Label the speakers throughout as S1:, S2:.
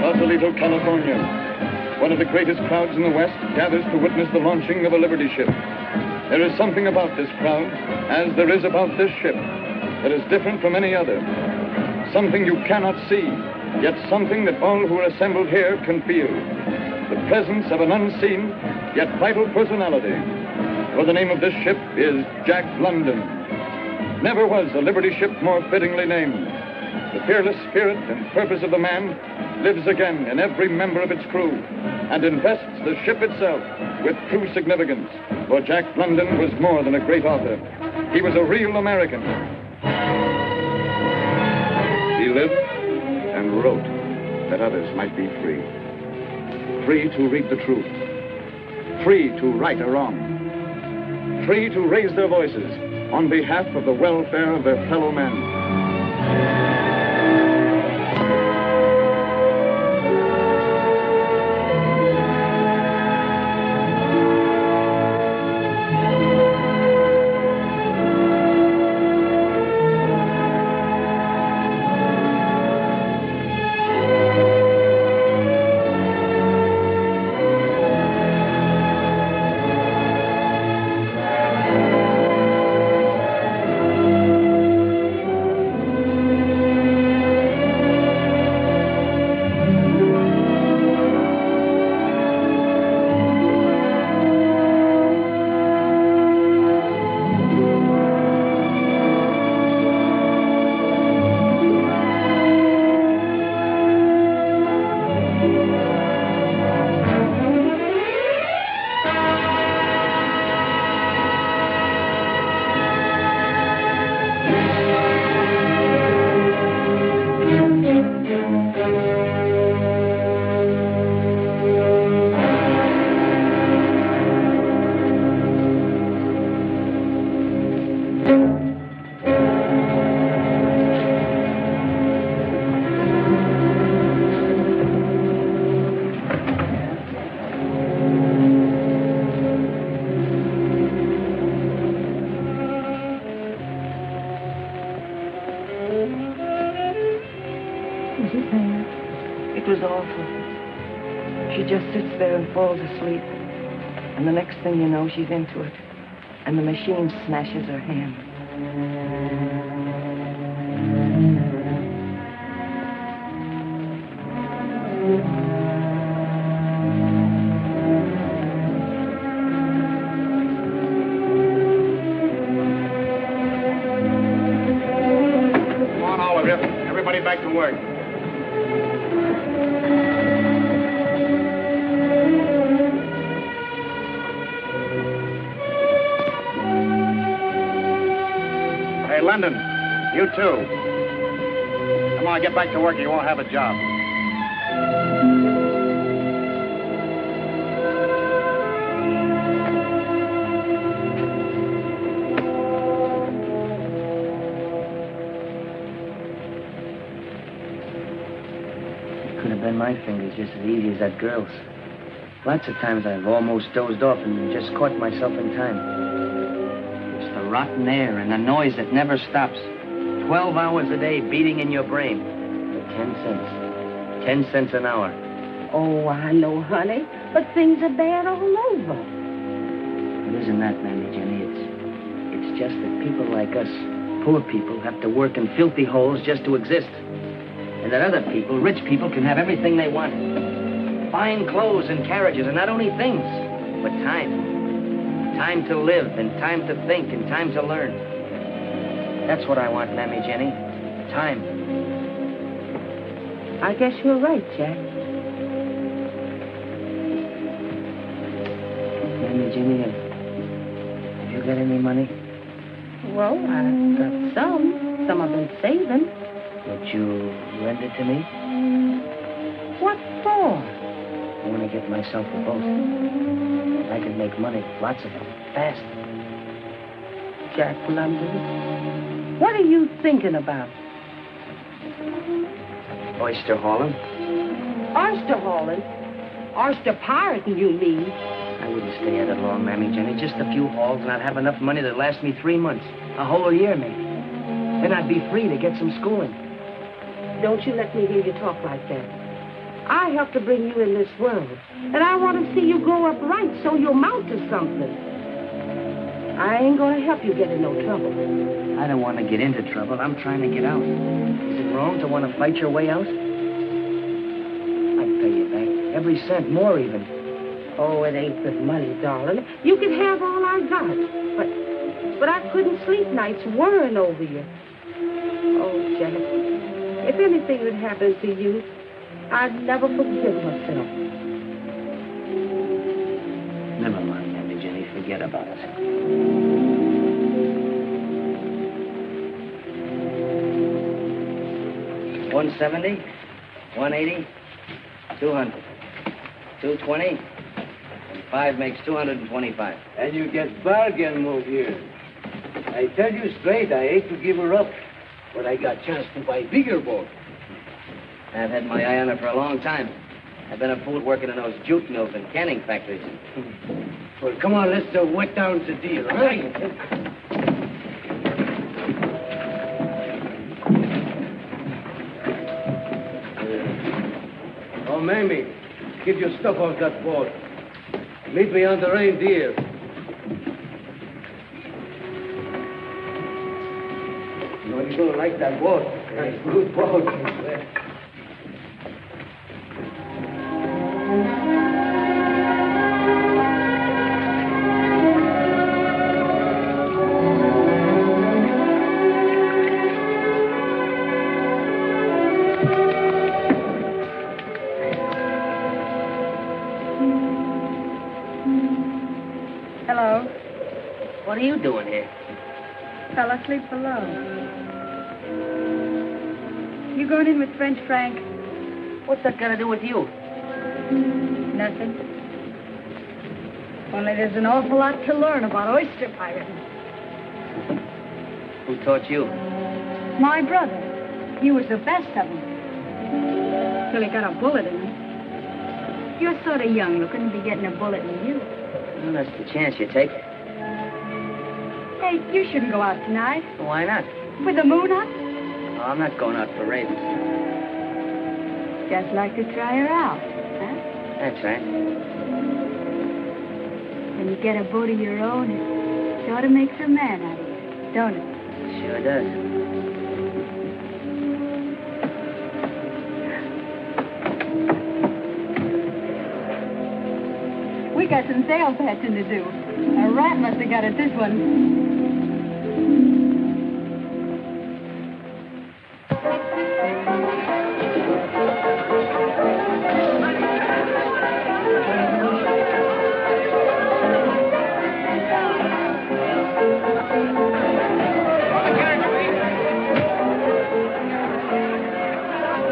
S1: Sausalito, California. One of the greatest crowds in the West gathers to witness the launching of a Liberty ship. There is something about this crowd, as there is about this ship, that is different from any other. Something you cannot see, yet something that all who are assembled here can feel. The presence of an unseen, yet vital personality. For the name of this ship is Jack London. Never was a Liberty ship more fittingly named. The fearless spirit and purpose of the man lives again in every member of its crew and invests the ship itself with true significance. For Jack London was more than a great author. He was a real American. He lived and wrote that others might be free. Free to read the truth. Free to right a wrong. Free to raise their voices on behalf of the welfare of their fellow men.
S2: It was awful. She just sits there and falls asleep. And the next thing you know, she's into it. And the machine smashes her hand.
S3: Come on, all of you. Everybody back to work. London, you too. Come on, get back to work or you won't have a job.
S4: It could have been my fingers just as easy as that girl's. Lots of times I've almost dozed off and just caught myself in time. The rotten air and the noise that never stops. 12 hours a day beating in your brain. For 10 cents. 10 cents an hour.
S5: Oh, I know, honey, but things are bad all over.
S4: It isn't that, Mammy Jenny. It's just that people like us, poor people, have to work in filthy holes just to exist. And that other people, rich people, can have everything they want. Fine clothes and carriages, and not only things, but time. Time to live, and time to think, and time to learn. That's what I want, Mammy Jenny. Time.
S5: I guess you're right, Jack.
S4: Mammy Jenny, have you got any money?
S5: Well, I've got some. Some I've been saving.
S4: Would you lend it to me?
S5: What for?
S4: I want to get myself a boat. I can make money, lots of them, fast.
S5: Jack London, what are you thinking about?
S4: Oyster hauling.
S5: Oyster hauling? Oyster pirating, you mean?
S4: I wouldn't stay at it long, Mammy Jenny. Just a few hauls, and I'd have enough money to last me 3 months. A whole year, maybe. Then I'd be free to get some schooling.
S5: Don't you let me hear you talk like that. I helped to bring you in this world, and I want to see you grow up right so you'll mount to something. I ain't going to help you get in no trouble.
S4: I don't want to get into trouble. I'm trying to get out. Is it wrong to want to fight your way out? I'd pay you back. Every cent, more even.
S5: Oh, it ain't the money, darling. You can have all I got. But I couldn't sleep nights worrying over you. Oh, Jack, if anything had happened to you, I'd never forgive myself.
S4: Never mind, Mammy Jenny. Forget about it. $170, $180, $200, $220, and 5 makes $225.
S6: And you get bargain move here. I tell you straight, I hate to give her up, but I got chance to buy bigger boat.
S4: I've had my eye on her for a long time. I've been a fool working in those jute mills and canning factories.
S6: Well, come on, let's wet down the deal, huh? Oh, Mamie, get your stuff off that boat. Meet me on the Reindeer. You know, you're gonna like that boat. That's a good boat.
S7: Hello.
S4: What are you doing here?
S7: Fell asleep below. You going in with French Frank?
S4: What's that got to do with you?
S7: Nothing. Only there's an awful lot to learn about oyster pirating.
S4: Who taught you?
S7: My brother. He was the best of them. Till he got a bullet in him. You're sort of young looking to be getting a bullet in you.
S4: Well, that's the chance you take.
S7: Hey, you shouldn't go out tonight.
S4: Why not?
S7: With the moon up?
S4: Oh, I'm not going out for ravens.
S7: Just like to try her out, huh?
S4: That's right.
S7: When you get a boat of your own, it sort of makes a man out of you, don't it?
S4: Sure does.
S7: We got some sail patching to do. A rat must have got at this one.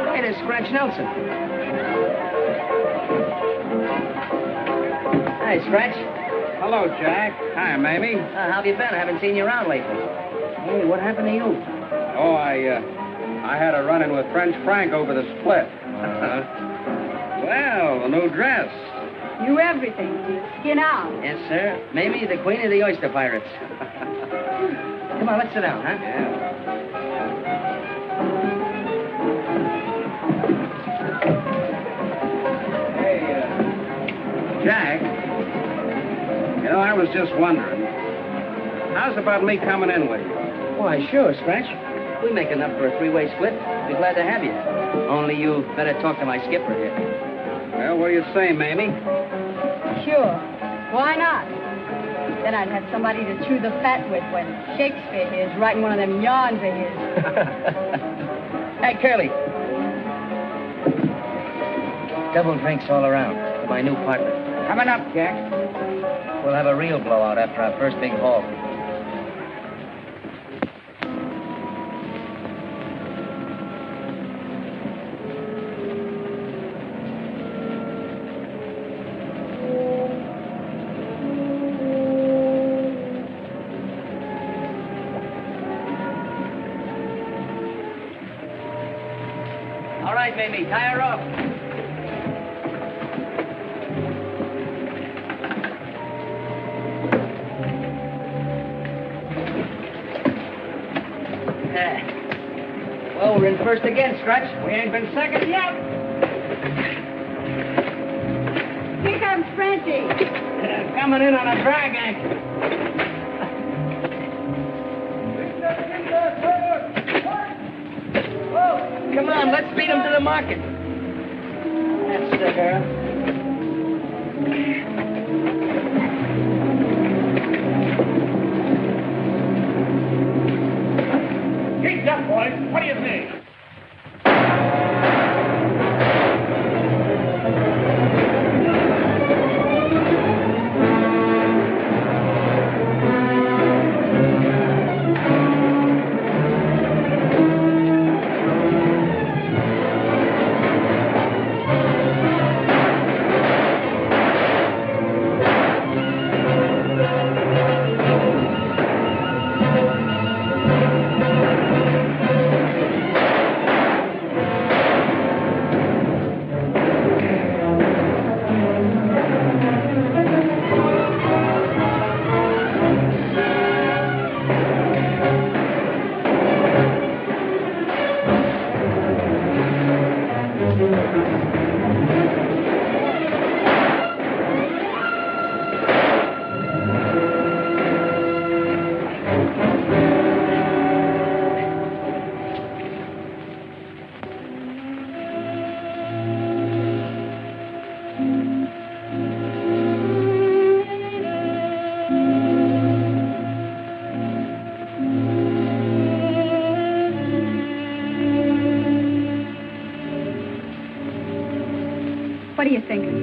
S4: Hey, there's Scratch Nelson. Hi, Scratch.
S3: Hello, Jack. Hi, Mamie.
S4: How have you been? I haven't seen you around lately. Hey, what happened to you?
S3: Oh, I had a run-in with French Frank over the split. Well, the new dress.
S7: You everything. Skin out.
S4: Yes, sir. Mamie, the queen of the oyster pirates. Come on, let's sit down, huh?
S3: Yeah. Hey, Jack, you know, I was just wondering, how's about me coming in with you?
S4: Why, sure, Scratch. We make enough for a three-way split. Be glad to have you. Only you better talk to my skipper here.
S3: Well, what do you say, Mamie?
S7: Sure. Why not? Then I'd have somebody to chew the fat with when Shakespeare is writing one of them yarns of his.
S4: Hey, Curly. Double drinks all around for my new partner.
S3: Coming up, Jack.
S4: We'll have a real blowout after our first big haul. All right, Mamie, tie her up. Uh-oh, we're in first again, Stretch.
S3: We ain't been second yet.
S7: Here comes Frenchy.
S3: Coming in on a drag anchor.
S4: Come on, let's beat him to the market. That's the girl.
S3: Keep up, boys. What do you think?
S7: What are you thinking?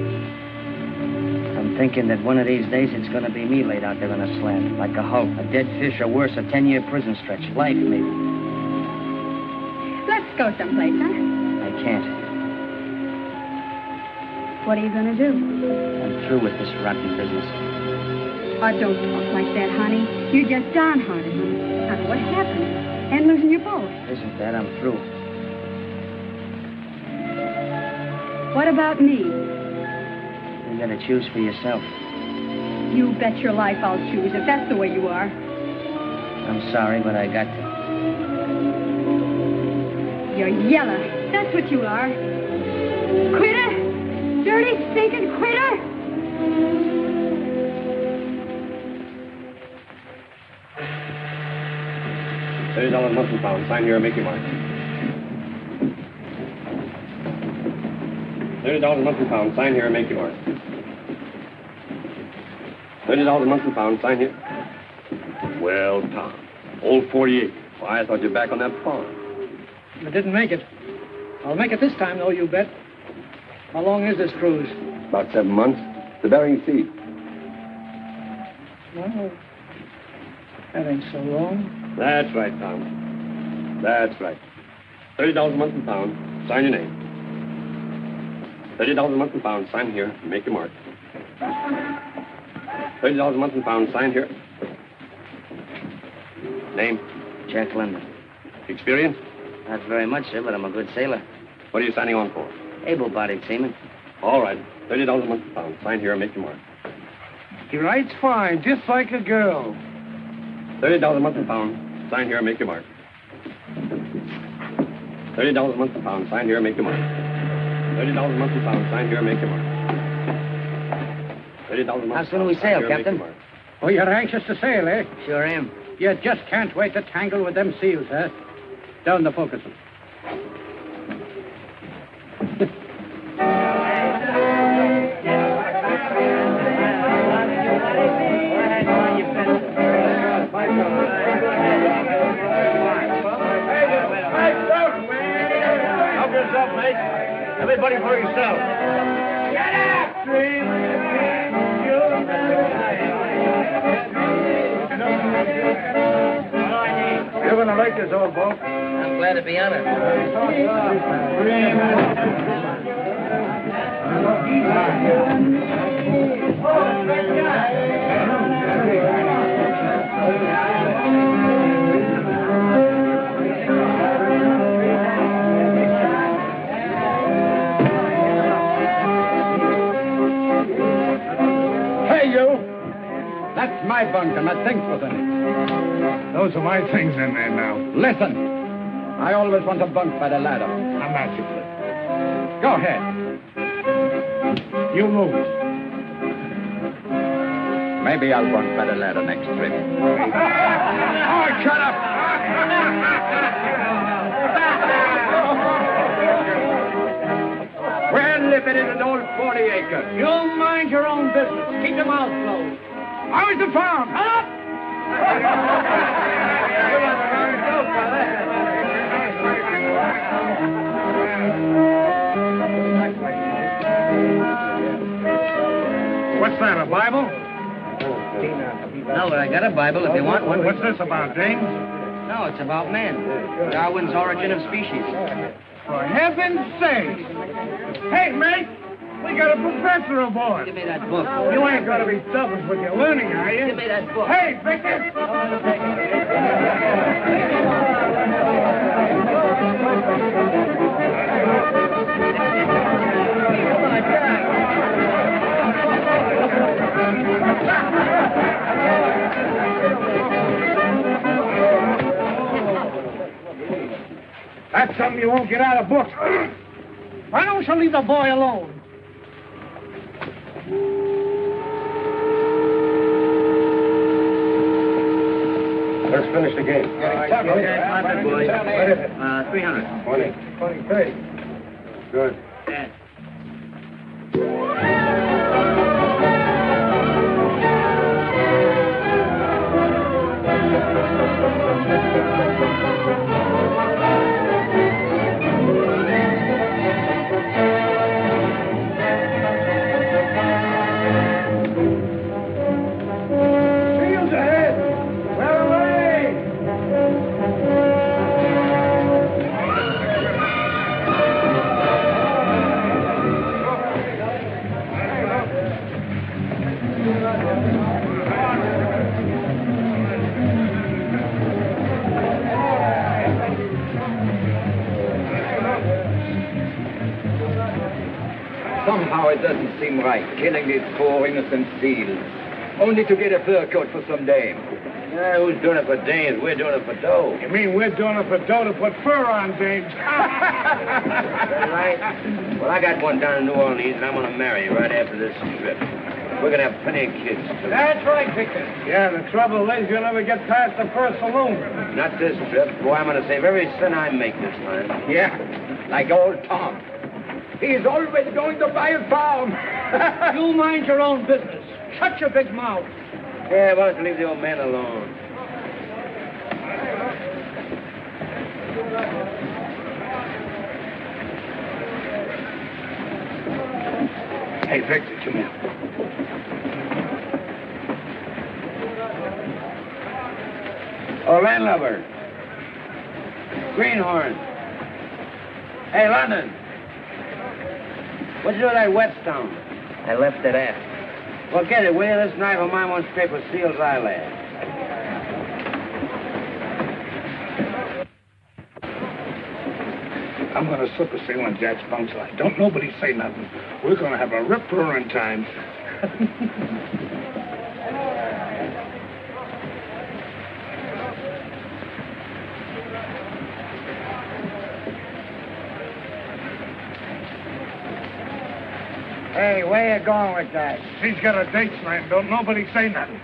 S4: I'm thinking that one of these days it's going to be me laid out there on a slab, like a hulk, a dead fish, or worse, a 10-year prison stretch. Life, maybe.
S7: Let's go someplace, huh?
S4: I can't.
S7: What are you going to do?
S4: I'm through with this rotten business.
S7: Oh, don't talk like that, honey. You're just downhearted, honey. Now, what happened? And losing your boat.
S4: Isn't that? I'm through.
S7: What about me?
S4: You gotta choose for yourself.
S7: You bet your life I'll choose if that's the way you are.
S4: I'm sorry, but I got to.
S7: You're yellow. That's what you are. Quitter! Dirty, stinking quitter!
S3: $30 monthly pound. Sign here and make your mark. $30 monthly pound. Sign here and make your mark. $30 monthly pound. Sign here. Well, Tom, old 48. Why, I thought you were back on that farm.
S6: I didn't make it. I'll make it this time, though, you bet. How long is this cruise?
S3: About 7 months. The Bering Sea.
S6: Well, that ain't so long.
S3: That's right, Tom. That's right. $30 a month and pound. Sign your name. $30 a month and pound. Sign here. Make your mark. $30 a month and pound. Sign here. Name?
S4: Jack London.
S3: Experience?
S4: Not very much, sir, but I'm a good sailor.
S3: What are you signing on for?
S4: Able-bodied seaman.
S3: All right. $30 a month and pound. Sign here and make your mark.
S6: He writes fine, just like a girl.
S3: $30 a month and pound. Sign here and make your mark. $30 a month and pound. Sign here and make your mark. $30 a month and pound. Sign here and make your mark. $30 a month.
S4: How soon do we sail, Captain?
S6: Oh, you're anxious to sail, eh?
S4: Sure am.
S6: You just can't wait to tangle with them seals, huh? Down the forecastle.
S3: Help yourself, mate. Everybody for yourself. Get up! You're going to like this old boat.
S4: I'm glad to be on it.
S6: Hey, you! That's my bunk and that thing's for them.
S1: Those are my things in there now.
S6: Listen.
S8: I always want to bunk by the ladder.
S6: I'm not you, Flip. Go ahead. You move it.
S8: Maybe I'll bunk by the ladder next trip.
S6: Oh, shut up!
S8: We're living in an old 40-acre.
S6: You mind your own business. Keep your mouth closed. How is the farm? Shut up! What's that, a Bible?
S4: No, but I got a Bible if you want one.
S6: What's this about, James?
S4: No, it's about man. Darwin's Origin of Species.
S6: For heaven's sake! Hey, mate! We got a professor aboard!
S4: Give me that book.
S6: You ain't gonna be selfish with your learning, are you?
S4: Give me that book.
S6: Hey, Vickers! That's something you won't get out of books. Why don't you leave the boy alone?
S3: Let's finish the game.
S4: 300.
S3: 20.
S6: 30.
S3: Good.
S4: Dad.
S6: Shields ahead! Well away!
S8: Somehow it doesn't seem right, killing these poor innocent seals, only to get a fur coat for some dame.
S3: Yeah, who's doing it for dames? We're doing it for dough.
S6: You mean we're doing it for dough to put fur on, James?
S3: Right? Well, I got one down in New Orleans, and I'm going to marry right after this trip. We're going to have plenty of kids, too.
S6: That's right, Victor. Yeah, the trouble is you'll never get past the first saloon.
S3: Not this trip. Boy, I'm going to save every cent I make this time.
S8: Yeah, like old Tom. He's always going to buy a farm.
S6: You mind your own business. Shut your big mouth.
S3: Yeah, why don't you leave the old man alone?
S6: Hey, Victor, come here.
S3: Oh, landlubber. Greenhorn. Hey, London. What'd you do with that whetstone?
S4: I left it at.
S3: Well, get it, will you? This knife of mine won't scrape a seal's eyelid.
S6: I'm going to slip a seal on Jack's bunk line. Don't nobody say nothing. We're going to have a rip-roaring time.
S8: Hey, where you going with that?
S6: She's got a date slam. Don't nobody say nothing.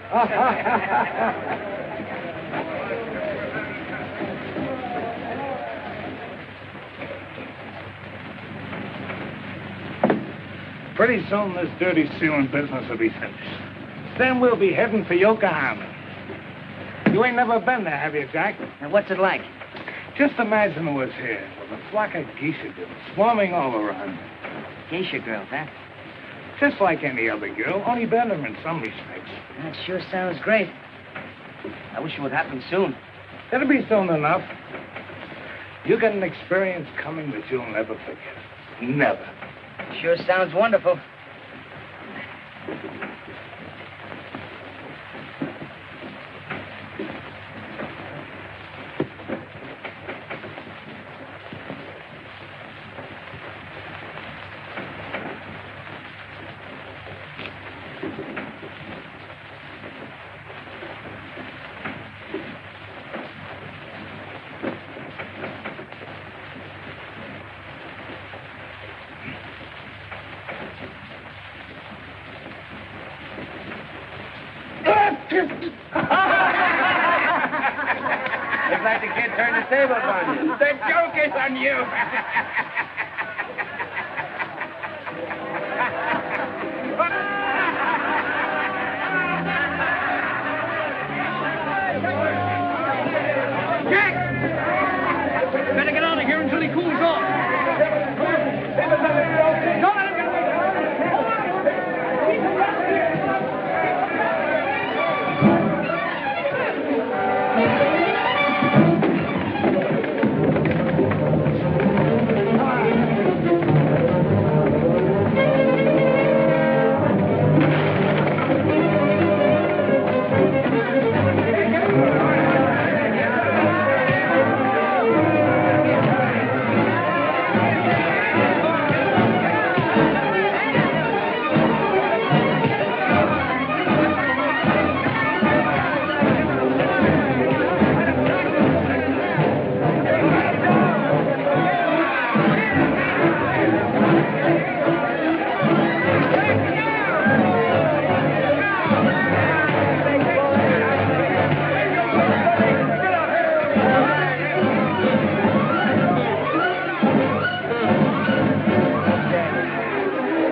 S6: Pretty soon this dirty sealing business will be finished. Then we'll be heading for Yokohama. You ain't never been there, have you, Jack?
S4: And what's it like?
S6: Just imagine who was here with a flock of geisha girls swarming all around.
S4: Geisha girls, huh?
S6: Just like any other girl, only better in some respects.
S4: That sure sounds great. I wish it would happen soon.
S6: It'll be soon enough. You got an experience coming that you'll never forget. Never.
S4: Sure sounds wonderful.
S6: like the kid turned the tables on you.
S8: The joke is on you.
S3: Jack! Better get out of here until he cools off. Don't let him get away.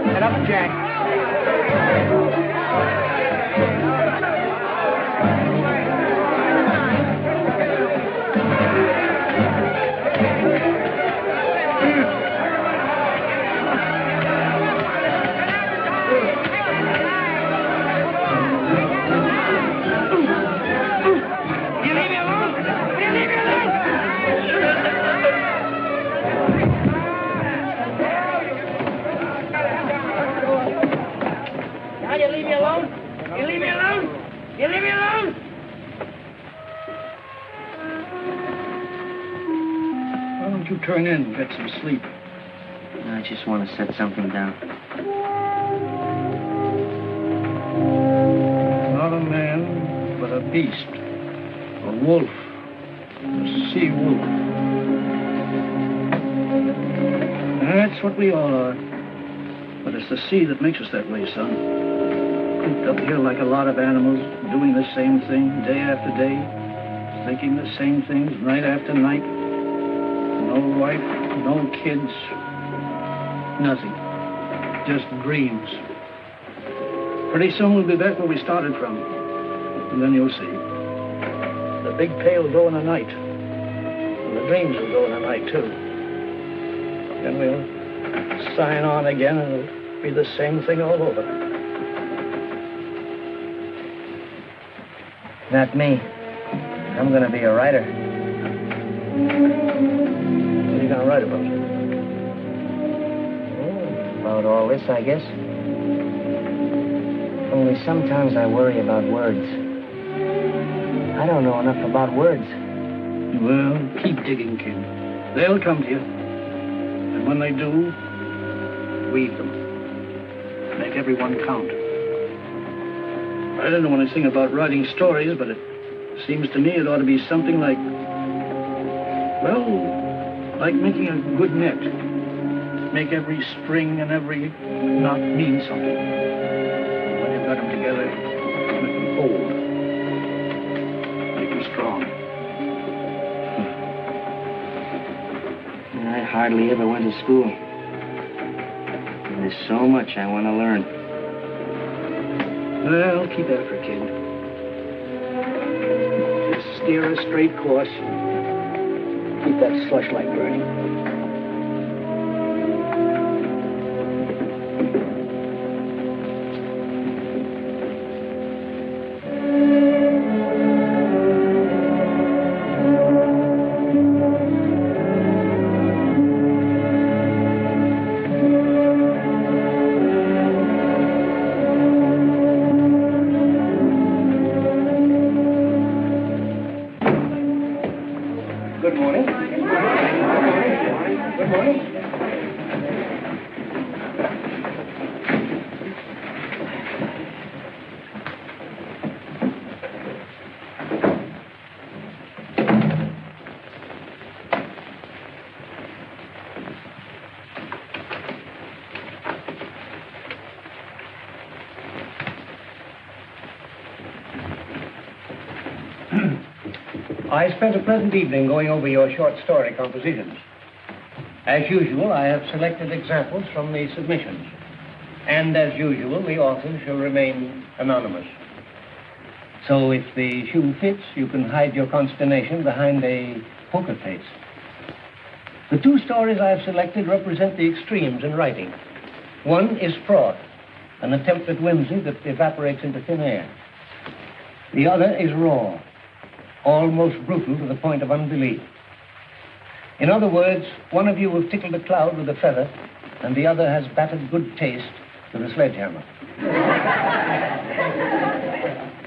S3: Get up, Jack.
S4: Now you leave me alone? You leave me alone? You leave me alone?
S9: Why don't you turn in and get some sleep?
S4: I just want to set something down.
S9: Not a man, but a beast. A wolf. A sea wolf. That's what we all are. But it's the sea that makes us that way, son. Cooped up here like a lot of animals, doing the same thing day after day, thinking the same things night after night. No wife, no kids, nothing. Just dreams. Pretty soon we'll be back where we started from. And then you'll see. The big pail will go in the night. And the dreams will go in the night, too. Then we'll sign on again and it'll be the same thing all over.
S4: Not me. I'm going to be a writer.
S9: What are you going to write about?
S4: About all this, I guess. Only sometimes I worry about words. I don't know enough about words.
S9: Well, keep digging, kid. They'll come to you. And when they do, weave them. Make everyone count. I don't know anything about writing stories, but it seems to me it ought to be something like, well, like making a good net. Make every string and every knot mean something. And when you've got them together, make them hold. Make them strong.
S4: I hardly ever went to school. There's so much I want to learn.
S9: Well, keep after it, kid. Just steer a straight course. Keep that slush light burning. Good morning. Good morning. I
S10: I spent a pleasant evening going over your short story compositions. As usual, I have selected examples from the submissions. And as usual, the authors shall remain anonymous. So if the shoe fits, you can hide your consternation behind a poker face. The two stories I have selected represent the extremes in writing. One is fraud, an attempt at whimsy that evaporates into thin air. The other is raw, almost brutal to the point of unbelief. In other words, one of you will tickle the cloud with a feather, and the other has battered good taste with a sledgehammer.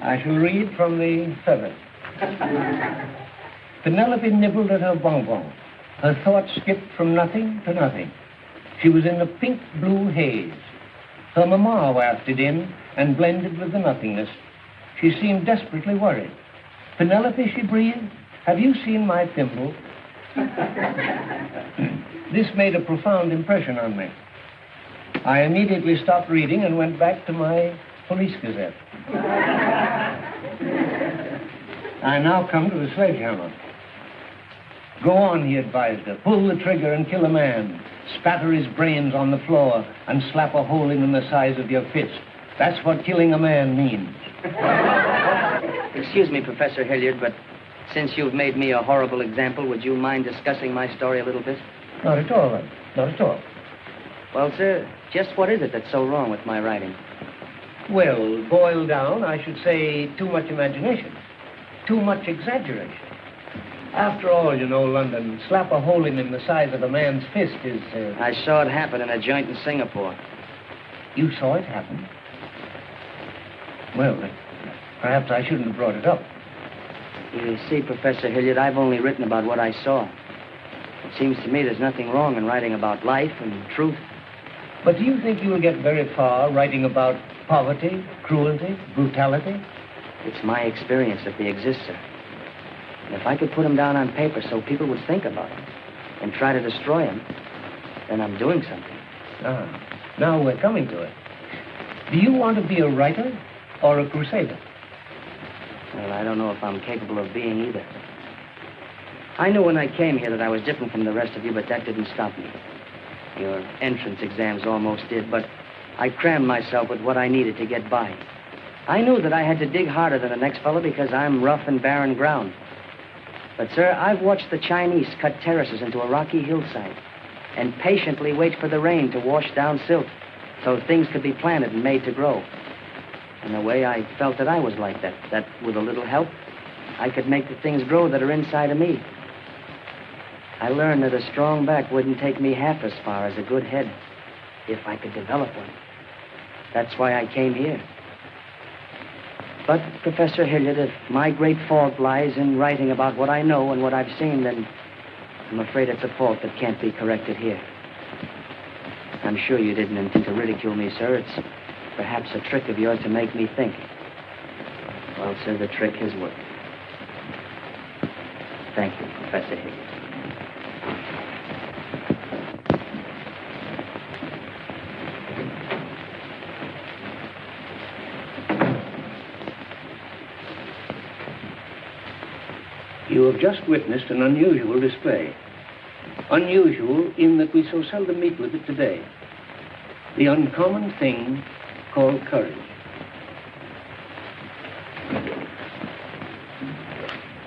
S10: I shall read from the feather. Penelope nibbled at her bonbon. Her thoughts skipped from nothing to nothing. She was in the pink-blue haze. Her mamma wafted in and blended with the nothingness. She seemed desperately worried. Penelope, she breathed, have you seen my thimble? This made a profound impression on me. I immediately stopped reading and went back to my police gazette. I now come to the sledgehammer. Go on, he advised her. Pull the trigger and kill a man. Spatter his brains on the floor and slap a hole in him the size of your fist. That's what killing a man means.
S4: Excuse me, Professor Hilliard, but since you've made me a horrible example, would you mind discussing my story a little bit?
S10: Not at all, then. Not at all.
S4: Well, sir, just what is it that's so wrong with my writing?
S10: Well, boiled down, I should say too much imagination. Too much exaggeration. After all, you know, London, slap a hole in him the size of a man's fist is...
S4: I saw it happen in a joint in Singapore.
S10: You saw it happen? Well, perhaps I shouldn't have brought it up.
S4: You see, Professor Hilliard, I've only written about what I saw. It seems to me there's nothing wrong in writing about life and truth.
S10: But do you think you'll get very far writing about poverty, cruelty, brutality?
S4: It's my experience that they exist, sir. And if I could put them down on paper so people would think about them and try to destroy them, then I'm doing something.
S10: Now we're coming to it. Do you want to be a writer or a crusader?
S4: Well, I don't know if I'm capable of being either. I knew when I came here that I was different from the rest of you, but that didn't stop me. Your entrance exams almost did, but I crammed myself with what I needed to get by. I knew that I had to dig harder than the next fellow because I'm rough and barren ground. But, sir, I've watched the Chinese cut terraces into a rocky hillside and patiently wait for the rain to wash down silt so things could be planted and made to grow. In a way, I felt that I was like that with a little help, I could make the things grow that are inside of me. I learned that a strong back wouldn't take me half as far as a good head if I could develop one. That's why I came here. But, Professor Hilliard, if my great fault lies in writing about what I know and what I've seen, then I'm afraid it's a fault that can't be corrected here. I'm sure you didn't intend to ridicule me, sir. It's perhaps a trick of yours to make me think. Well, sir, the trick has worked. Thank you, Professor Hilliard.
S10: You have just witnessed an unusual display. Unusual in that we so seldom meet with it today. The uncommon thing called courage.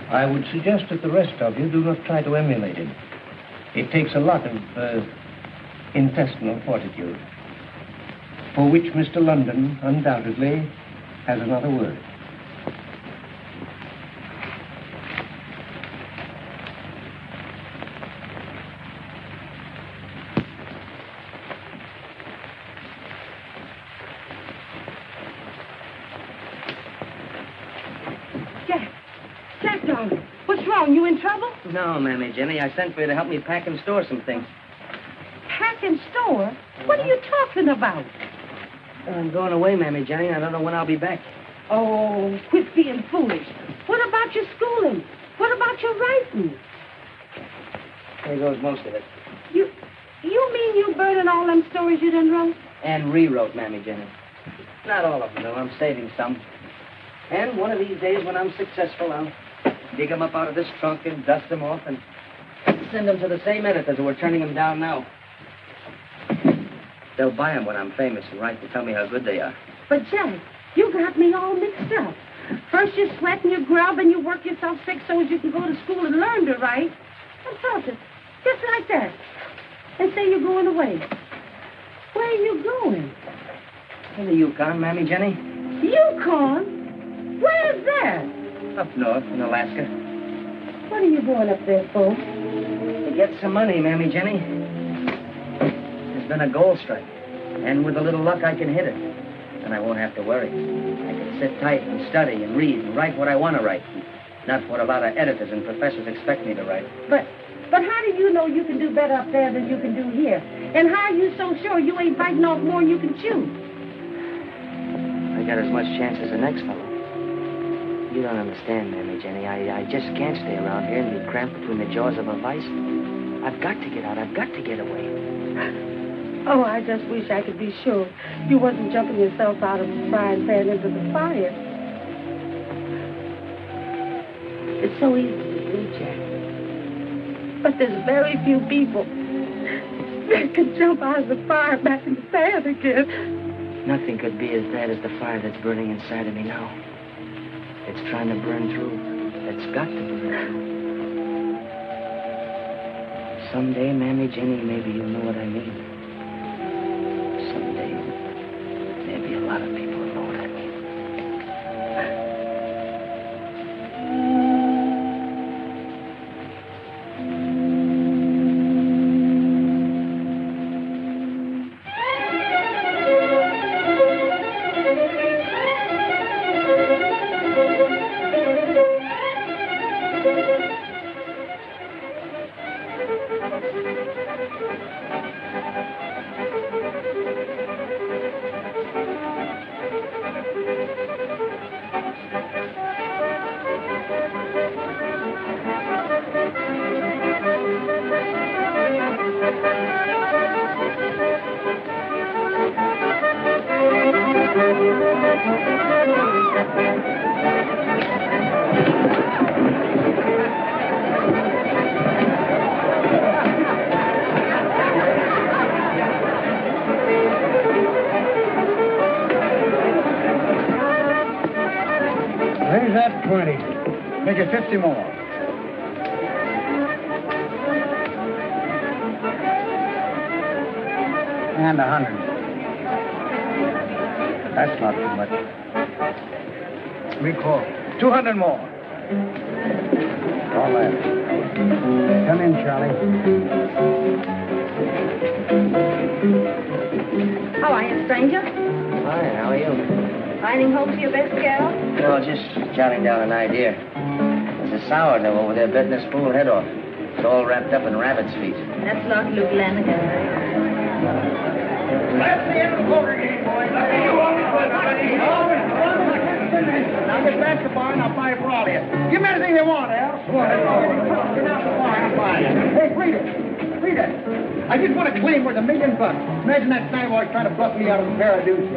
S10: I would suggest that the rest of you do not try to emulate it. It takes a lot of intestinal fortitude, for which Mr. London undoubtedly has another word.
S5: You in trouble?
S4: No, Mammy Jenny. I sent for you to help me pack and store some things.
S5: Pack and store? What are you talking about?
S4: I'm going away, Mammy Jenny. I don't know when I'll be back.
S5: Oh, quit being foolish. What about your schooling? What about your writing?
S4: There goes most of it.
S5: You mean you burning all them stories you done wrote?
S4: And rewrote, Mammy Jenny. Not all of them, though. I'm saving some. And one of these days when I'm successful, I'll dig them up out of this trunk and dust them off and send them to the same editors who are turning them down now. They'll buy them when I'm famous and write to tell me how good they are.
S5: But, Jack, you got me all mixed up. First you sweat and you grub and you work yourself sick so as you can go to school and learn to write. And talk it, just like that. And say you're going away. Where are you going?
S4: To the Yukon, Mammy Jenny.
S5: Yukon? Where's that?
S4: Up north in Alaska.
S5: What are you going up there for?
S4: To get some money, Mammy Jenny. There's been a gold strike. And with a little luck, I can hit it. And I won't have to worry. I can sit tight and study and read and write what I want to write. Not what a lot of editors and professors expect me to write.
S5: But how do you know you can do better up there than you can do here? And how are you so sure you ain't biting off more than you can chew?
S4: I got as much chance as the next fellow. You don't understand, Mammy Jenny. I just can't stay around here and be cramped between the jaws of a vice. I've got to get out. I've got to get away.
S5: Oh, I just wish I could be sure you wasn't jumping yourself out of the frying pan into the fire. It's so easy to do, Jack. But there's very few people that can jump out of the fire back in the pan again.
S4: Nothing could be as bad as the fire that's burning inside of me now. It's trying to burn through. It's got to burn through. Someday, Mammy Jenny, maybe you'll know what I mean. Someday, maybe a lot of people will know what I mean.
S6: Raise that 20. Make it 50 more. And 100. That's not too much. We call 200 more. All that. Come in, Charlie.
S7: How are you, stranger?
S4: Hi, how are you?
S7: Finding home to your best gal?
S4: Well, just jotting down an idea. There's a sourdough over there biting his fool head off. It's all wrapped up in rabbit's feet.
S7: That's not Luke Lanigan.
S6: That's the end of the poker game, boys. Now get back to the bar and I'll buy it for all of you. Give me anything you want, Al. Get out the bar and I'll buy it. Hey, read it. I just want to claim worth $1 million. Imagine that time I was trying to bluff me out of a pair of deuces.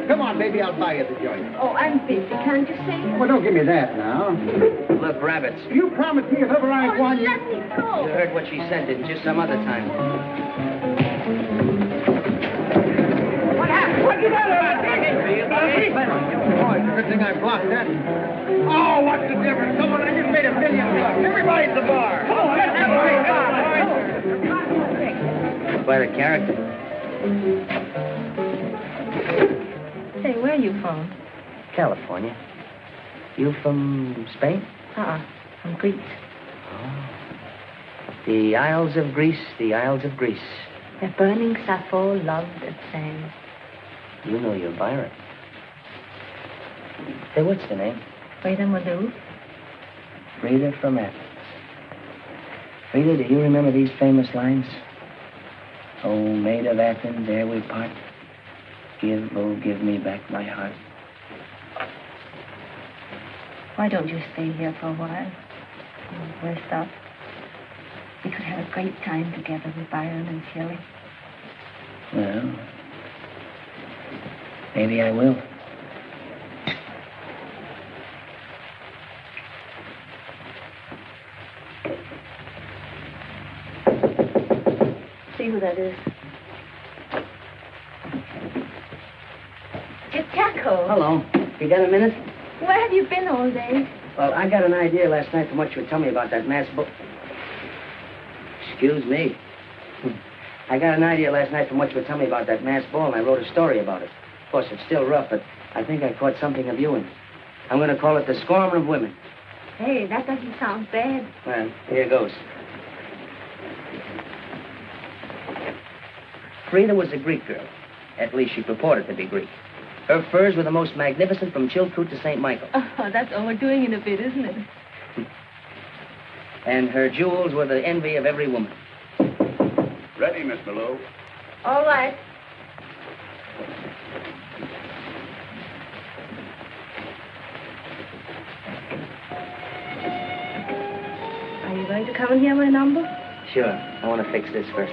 S6: Come on, baby, I'll buy you the joint.
S7: Oh, I'm busy. Can't you see?
S6: Well, don't give me that now.
S4: Look, rabbits.
S6: You promised me if ever I won you...
S7: Let me go.
S4: You heard what she said, didn't you? Some other time.
S6: What happened? What did that Oh, it's a good thing I blocked that. Oh, what's the difference? Come on, I just made $1 million. Everybody's at the bar. Oh, everybody's at the bar.
S4: Quite a character.
S7: Say, where are you from?
S4: California. You from Spain?
S7: From Greece.
S4: Oh. The Isles of Greece, the Isles of Greece.
S7: Where burning Sappho loved at sand.
S4: You know your Byron. Say, what's the name?
S7: Frida Madu.
S4: Frida from Athens. Frida, do you remember these famous lines? Oh, maid of Athens, ere we part, give, oh, give me back my heart.
S7: Why don't you stay here for a while? Rest up. We could have a great time together with Byron and Shelley.
S4: Well, maybe I will.
S7: see who that is. It's Jacko.
S4: Hello. You got a minute?
S7: Where have you been all day?
S4: Well, I got an idea last night from what you were telling me about that mass book. Excuse me. I got an idea last night from what you were telling me about that mass ball, and I wrote a story about it. Of course, it's still rough, but I think I caught something of you in it. I'm going to call it The Scorn of Women.
S7: Hey, that doesn't sound bad.
S4: Well, here goes. Frida was a Greek girl. At least she purported to be Greek. Her furs were the most magnificent from Chilkoot to St. Michael.
S7: Oh, that's overdoing it a bit, isn't it?
S4: And her jewels were the envy of every woman.
S11: Ready, Miss Malou.
S7: All right. Are you going to come and hear my number?
S4: Sure. I want to fix this first.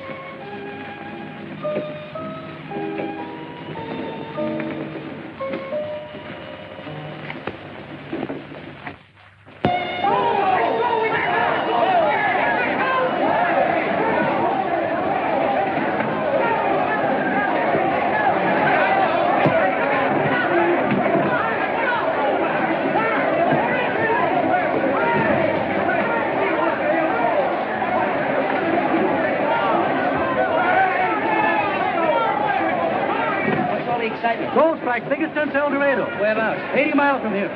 S9: Gold Strike, biggest stunt to El Dorado.
S4: Whereabouts?
S9: 80 miles from here.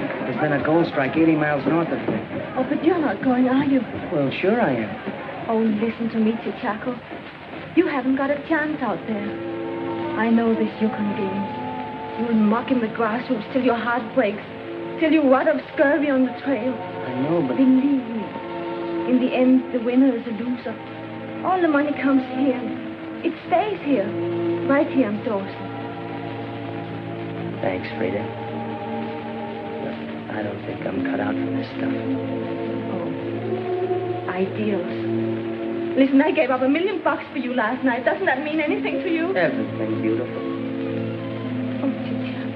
S4: There's been a gold strike 80 miles north of here.
S7: Oh, but you're not going, are you?
S4: Well, sure I am.
S7: Oh, listen to me, Chaco. You haven't got a chance out there. I know this Yukon game. You'll muck in the grassroots till your heart breaks, till you rot of scurvy on the trail.
S4: I know, but...
S7: Believe me, in the end, the winner is a loser. All the money comes here. It stays here, right here in Dawson.
S4: Thanks, Frida. I don't think I'm cut out for this stuff.
S7: Oh, ideals. Listen, I gave up $1 million for you last night. Doesn't that mean anything to you?
S4: Everything beautiful.
S7: Oh, Chaco.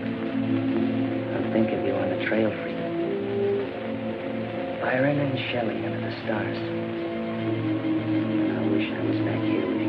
S4: I'll think of you on the trail, Frida. Byron and Shelley under the stars. I wish I was back here with you.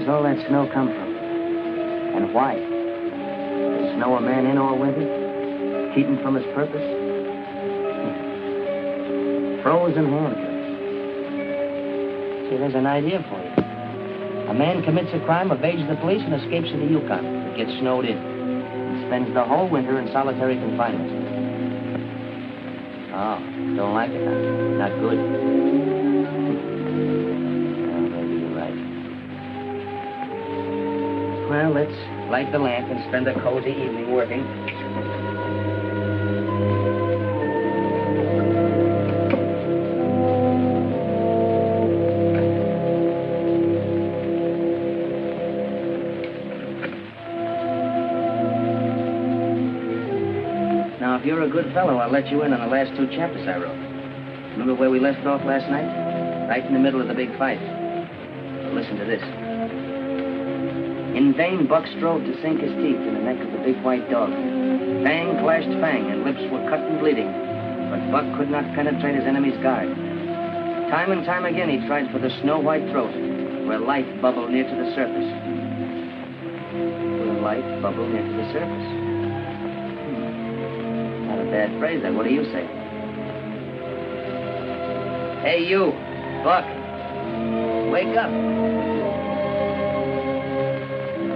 S4: All that snow come from? And why? Does snow a man in all winter? Keep him from his purpose? Frozen handcuffs. See, there's an idea for you. A man commits a crime, evades the police, and escapes to the Yukon. But gets snowed in. And spends the whole winter in solitary confinement. Oh, don't like it, huh? Not good. Well, let's light the lamp and spend a cozy evening working. Now, if you're a good fellow, I'll let you in on the last 2 chapters I wrote. Remember where we left off last night? Right in the middle of the big fight. Well, listen to this. In vain, Buck strove to sink his teeth in the neck of the big white dog. Fang clashed fang, and lips were cut and bleeding. But Buck could not penetrate his enemy's guard. Time and time again, he tried for the snow-white throat, where life bubbled near to the surface. Where life bubbled near to the surface. Not a bad phrase, then. What do you say? Hey, you, Buck. Wake up.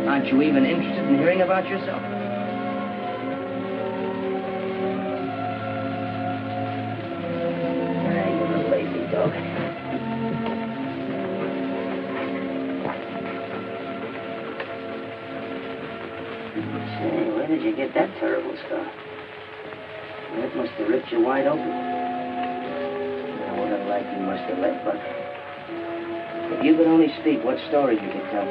S4: Aren't you even interested in hearing about yourself? You're a lazy dog. Say, where did you get that terrible scar? That must have ripped you wide open. Now, what a life you must have led, Buck. If you could only speak, what stories you could tell.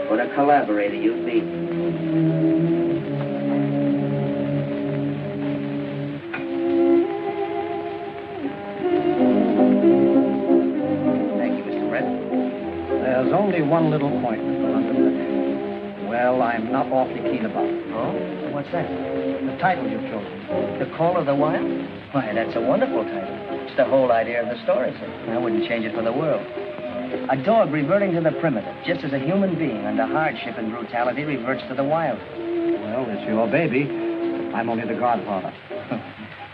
S4: What a collaborator you'd be. Thank you, Mr. Brett.
S6: There's only one little point, Mr. London. Well, I'm not awfully keen about.
S4: Oh? What's that?
S6: The title you've chosen.
S4: The Call of the Wild? Why, that's a wonderful title. It's the whole idea of the story, sir. I wouldn't change it for the world. A dog reverting to the primitive, just as a human being under hardship and brutality reverts to the wild.
S6: Well, it's your baby. I'm only the godfather.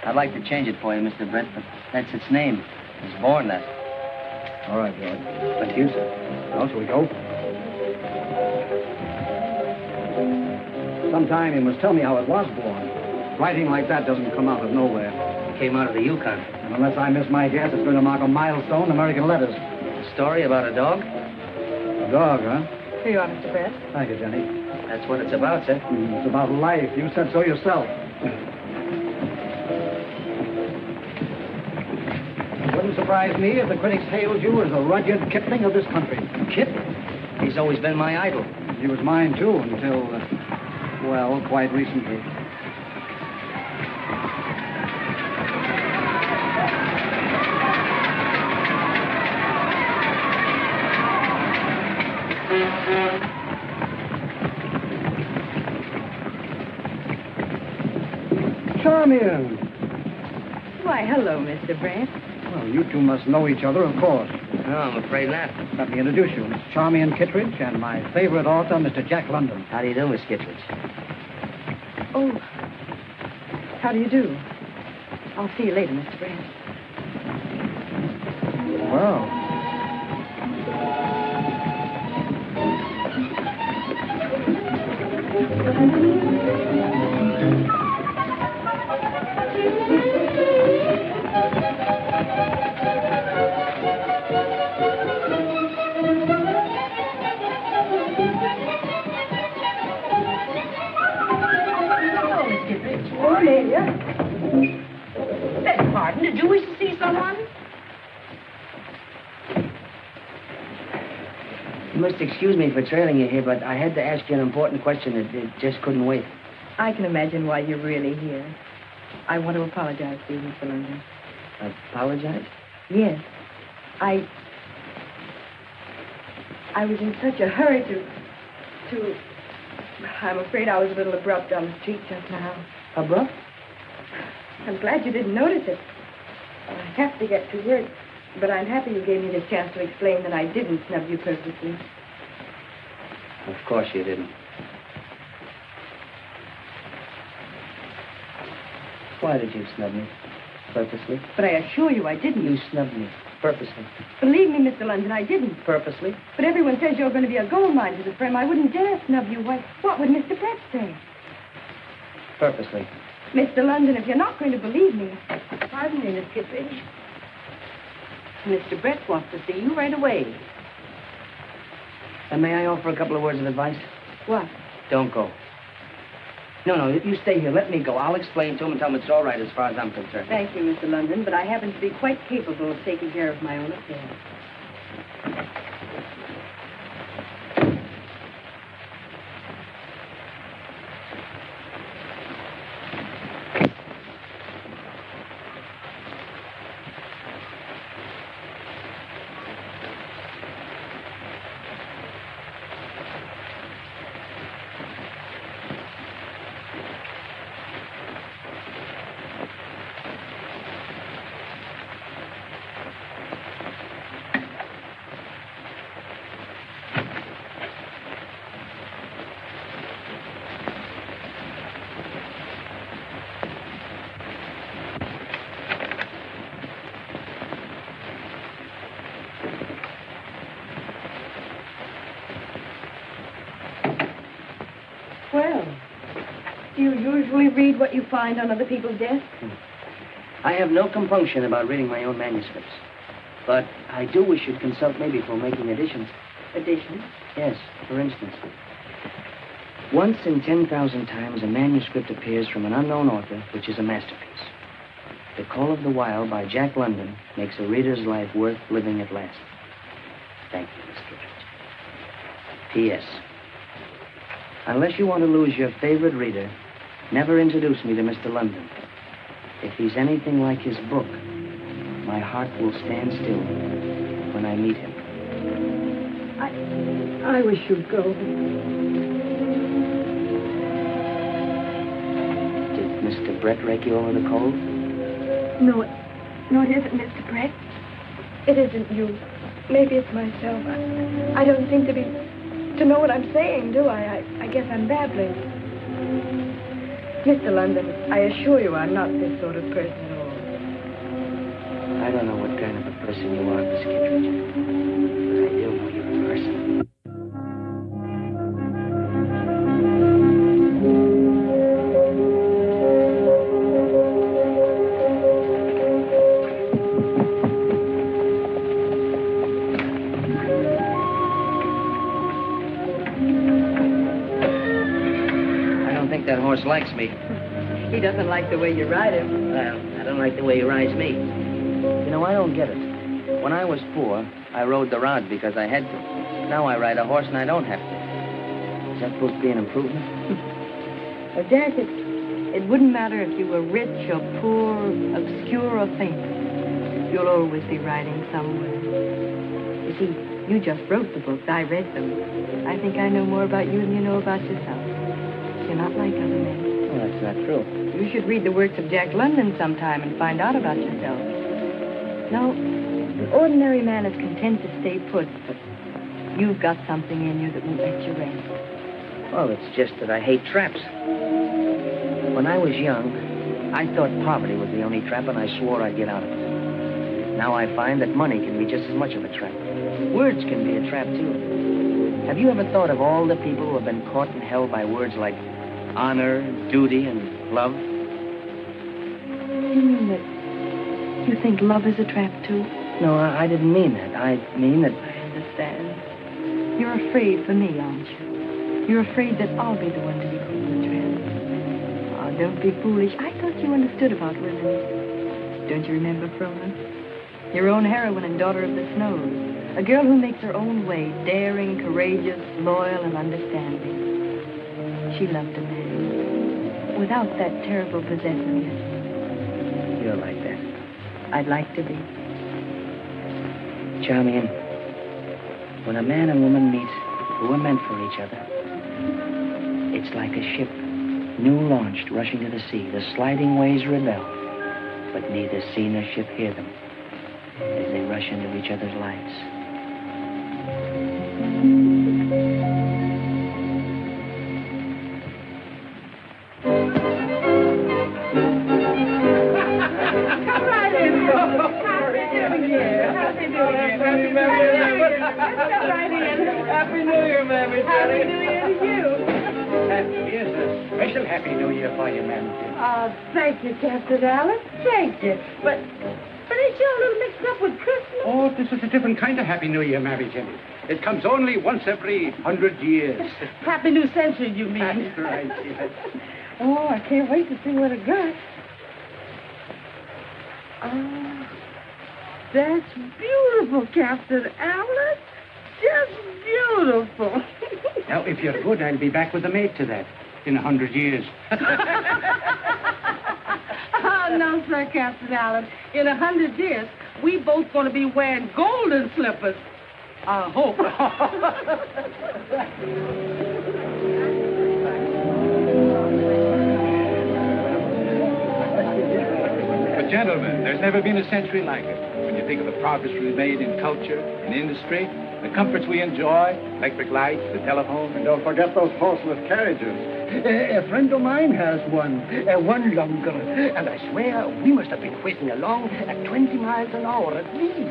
S4: I'd like to change it for you, Mr. Brett, but that's its name. It was born that.
S6: All right, George. Thank you, sir. Well, shall we go? Sometime you must tell me how it was born. Writing like that doesn't come out of nowhere.
S4: It came out of the Yukon.
S6: And unless I miss my guess, it's going to mark a milestone in American letters.
S4: A story about a dog?
S6: A dog, huh?
S2: Here you are, Mr. Brett.
S6: Thank you, Jenny.
S4: That's what it's about, sir.
S6: It's about life. You said so yourself. It wouldn't surprise me if the critics hailed you as the Rudyard Kipling of this country.
S4: Kip? He's always been my idol.
S6: He was mine, too, until, well, quite recently. Charmian!
S2: Why, hello, Mr. Brett.
S6: Well, you two must know each other, of course.
S4: No, I'm afraid not.
S6: Let me introduce you. Miss Charmian Kittredge and my favorite author, Mr. Jack London.
S4: How do you do, Miss Kittredge?
S2: Oh, how do you do? I'll see you later, Mr. Brett.
S6: Well.
S5: Pardon, did you wish to see someone?
S4: You must excuse me for trailing you here, but I had to ask you an important question that just couldn't wait.
S2: I can imagine why you're really here. I want to apologize to you, Mr. London.
S4: Apologize?
S2: Yes. I was in such a hurry to... I'm afraid I was a little abrupt on the street just now.
S4: Abrupt?
S2: I'm glad you didn't notice it. I have to get to work, but I'm happy you gave me the chance to explain that I didn't snub you purposely.
S4: Of course you didn't. Why did you snub me? Purposely?
S2: But I assure you I didn't.
S4: You snubbed me. Purposely.
S2: Believe me, Mr. London, I didn't.
S4: Purposely?
S2: But everyone says you're going to be a gold mine to the firm. I wouldn't dare snub you. Why, what would Mr. Brett say?
S4: Purposely.
S2: Mr. London, if you're not going to believe me...
S5: Pardon me, Miss Kittredge. Mr. Brett wants to see you right away.
S4: And may I offer a couple of words of advice?
S2: What?
S4: Don't go. No, you stay here. Let me go. I'll explain to him and tell him it's all right as far as I'm concerned.
S2: Thank you, Mr. London, but I happen to be quite capable of taking care of my own affairs.
S7: usually read what you find on other people's desks?
S4: I have no compunction about reading my own manuscripts. But I do wish you'd consult me before making additions.
S7: Additions?
S4: Yes, for instance. Once in 10,000 times, a manuscript appears from an unknown author, which is a masterpiece. The Call of the Wild by Jack London makes a reader's life worth living at last. Thank you, Miss Kittredge. P.S. Unless you want to lose your favorite reader, never introduce me to Mr. London. If he's anything like his book, my heart will stand still when I meet him.
S2: I wish you'd go.
S4: Did Mr. Brett rake you over the coals?
S7: No, it isn't, Mr. Brett. It isn't you. Maybe it's myself. I don't seem to know what I'm saying, do I? I guess I'm babbling. Mr. London, I assure you I'm not this sort of person at all.
S4: I don't know what kind of a person you are, Miss Kittredge, but I do know you're a person. That horse likes me.
S2: He doesn't like the way you ride him.
S4: Well, I don't like the way he rides me. You know, I don't get it. When I was poor, I rode the rod because I had to. Now I ride a horse and I don't have to. Is that supposed to be an improvement?
S2: Well, Jack, it wouldn't matter if you were rich or poor, obscure or famous. You'll always be riding somewhere. You see, you just wrote the books. I read them. I think I know more about you than you know about yourself. You're not like other men.
S4: Well, that's not true.
S2: You should read the works of Jack London sometime and find out about yourself. No, an ordinary man is content to stay put, but you've got something in you that won't let you rest.
S4: Well, it's just that I hate traps. When I was young, I thought poverty was the only trap, and I swore I'd get out of it. Now I find that money can be just as much of a trap. Words can be a trap, too. Have you ever thought of all the people who have been caught and held by words like honor, duty, and love?
S2: You mean that you think love is a trap, too?
S4: No, I didn't mean that. I mean that...
S2: I understand. You're afraid for me, aren't you? You're afraid that I'll be the one to be caught in the trap. Oh, don't be foolish. I thought you understood about women. Don't you remember Frohman? Your own heroine and Daughter of the Snows. A girl who makes her own way, daring, courageous, loyal, and understanding. She loved a man without that terrible possessiveness.
S4: You're like that.
S2: I'd like to be.
S4: Charmian, when a man and woman meet who are meant for each other, it's like a ship, new launched, rushing to the sea. The sliding waves rebel, but neither sea nor ship hear them as they rush into each other's lives.
S6: Happy New Year, Mammy.
S5: Happy New Year to you.
S6: Here's a special Happy New Year for you, Mammy.
S5: Oh, thank you, Captain Allen. Thank you. But ain't you a little mixed up with Christmas?
S6: Oh, this is a different kind of Happy New Year, Mammy Jenny. It comes only once every 100 years.
S5: Happy New Century, you mean?
S6: That's right, yes.
S5: Oh, I can't wait to see what it got. Oh, that's beautiful, Captain Allen. Just beautiful.
S6: Now, if you're good, I'll be back with the maid to that in 100 years.
S5: Oh, no, sir, Captain Allen. In 100 years, we both going to be wearing golden slippers. I hope.
S12: But, gentlemen, there's never been a century like it. When you think of the progress we've made in culture, in industry, the comforts we enjoy, electric lights, the telephone.
S6: And don't forget those horseless carriages. A friend of mine has one longer. And I swear we must have been whizzing along at 20 miles an hour at least.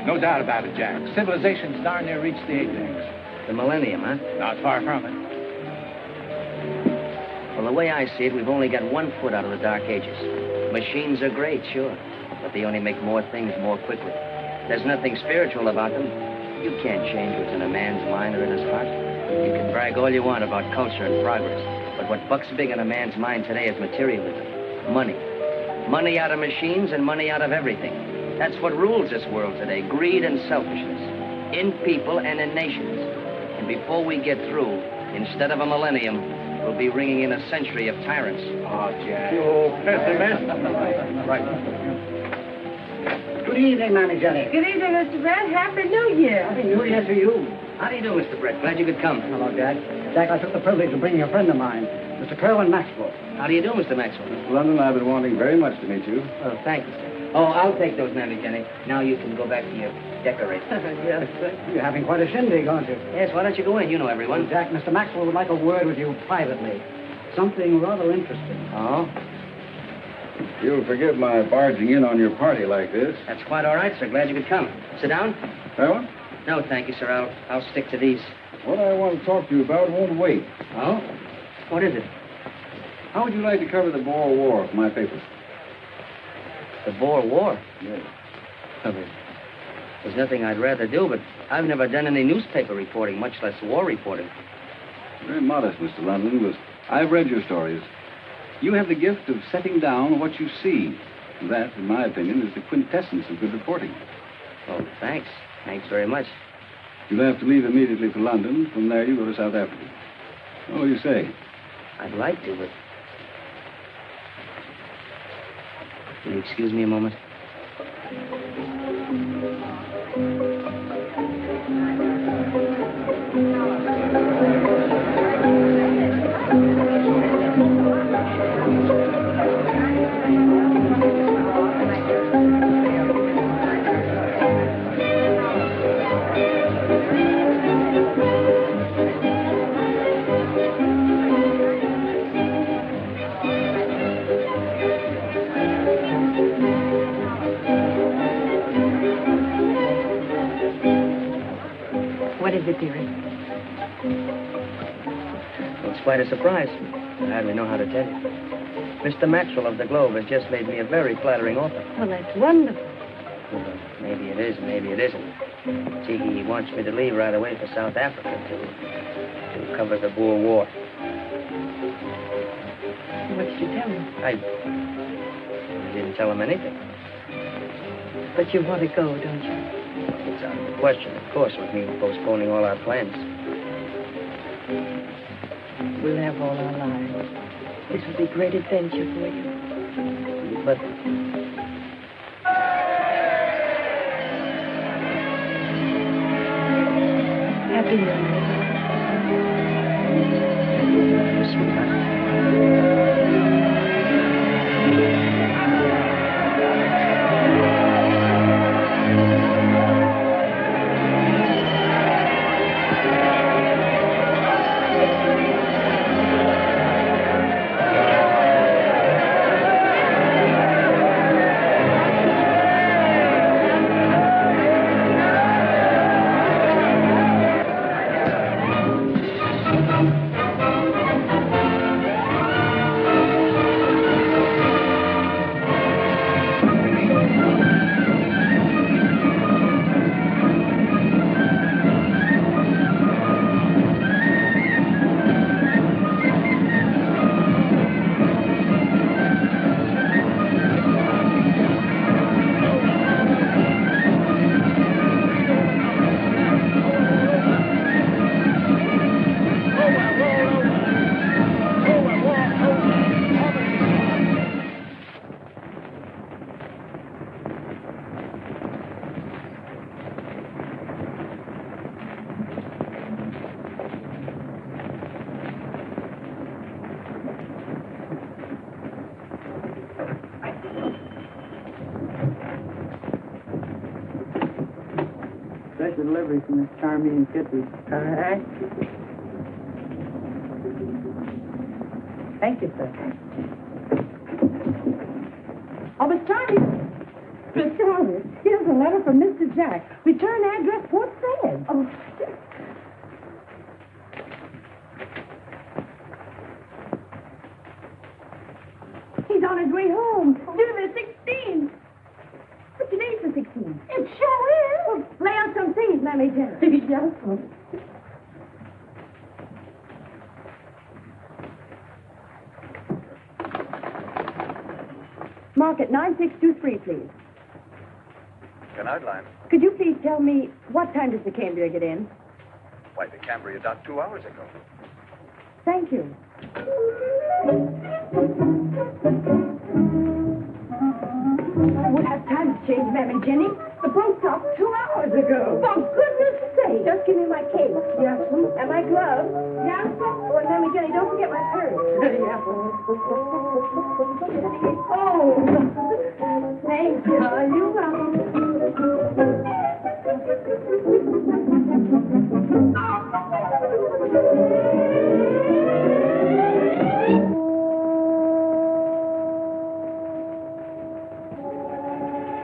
S12: No doubt about it, Jack. Civilization's darn near reached the apex.
S4: The millennium, huh?
S12: Not far from it.
S4: Well, the way I see it, we've only got 1 foot out of the Dark Ages. Machines are great, sure, but they only make more things more quickly. There's nothing spiritual about them. You can't change what's in a man's mind or in his heart. You can brag all you want about culture and progress, but what bucks big in a man's mind today is materialism. Money. Money out of machines and money out of everything. That's what rules this world today, greed and selfishness, in people and in nations. And before we get through, instead of a millennium, we'll be ringing in a century of tyrants.
S10: Oh, Jack.
S6: You pessimist.
S10: Right.
S6: Good evening, Mammy Jenny.
S5: Good evening, Mr. Brett. Happy New Year.
S6: Happy New Year to you.
S4: How do you do, Mr. Brett? Glad you could come.
S6: Hello, Jack. Jack, I took the privilege of bringing a friend of mine, Mr. Kerwin Maxwell.
S4: How do you do, Mr. Maxwell?
S11: London, I've been wanting very much to meet you.
S4: Oh, thank you, sir. Oh, I'll take those, Mammy Jenny. Now you can go back to your decorating.
S6: Yes, sir. You're having quite a shindig, aren't you?
S4: Yes, why don't you go in? You know everyone.
S6: Jack, Mr. Maxwell would like a word with you privately. Something rather interesting.
S4: Oh?
S11: You'll forgive my barging in on your party like this.
S4: That's quite all right, sir. Glad you could come. Sit down?
S11: That one?
S4: No, thank you, sir. I'll stick to these.
S11: What I want to talk to you about won't wait.
S4: Oh? What is it?
S11: How would you like to cover the Boer War for my paper?
S4: The Boer War?
S11: Yes.
S4: There's nothing I'd rather do, but I've never done any newspaper reporting, much less war reporting.
S11: Very modest, Mr. London, but I've read your stories. You have the gift of setting down what you see. That, in my opinion, is the quintessence of good reporting.
S4: Oh, thanks. Thanks very much.
S11: You'll have to leave immediately for London. From there, you go to South Africa. What do you say?
S4: I'd like to, but... Will you excuse me a moment?
S2: What is it, dearie?
S4: Well, it's quite a surprise. I hardly know how to tell you. Mr. Maxwell of the Globe has just made me a very flattering offer.
S2: Well, that's wonderful.
S4: Well, maybe it is, maybe it isn't. See, he wants me to leave right away for South Africa to cover the Boer War.
S2: What did you tell him?
S4: I didn't tell him anything.
S2: But you want to go, don't you?
S4: It's out of the question, of course, with me postponing all our plans.
S2: We'll have all our lives. This will be a great adventure for you.
S4: But
S2: Happy New Year.
S4: Sweetheart.
S6: Special delivery from Miss Charmian Kitty.
S5: All right. Thank you, sir. Oh, Miss Charlie. Miss Charlie, here's a letter from Mr. Jack. Return address, Port Said. Oh,
S7: on his way home. Dinner 16. But today's the 16th. It sure is. Well, lay out some things, Mammy Jenny. Yes, ma'am. Mark it 9623, please.
S13: Canard line.
S2: Could you please tell me what time does the Cambria get in?
S13: Why, the Cambria docked 2 hours ago.
S2: Thank you. I would have time to change, Mammy Jenny. The boat docked 2 hours ago. For goodness sake. Just give me my cape. Yes, sir. And my gloves. Yes, sir. Oh, and Mammy Jenny, don't forget my purse. Yes, sir. Oh. Thank you. You're welcome.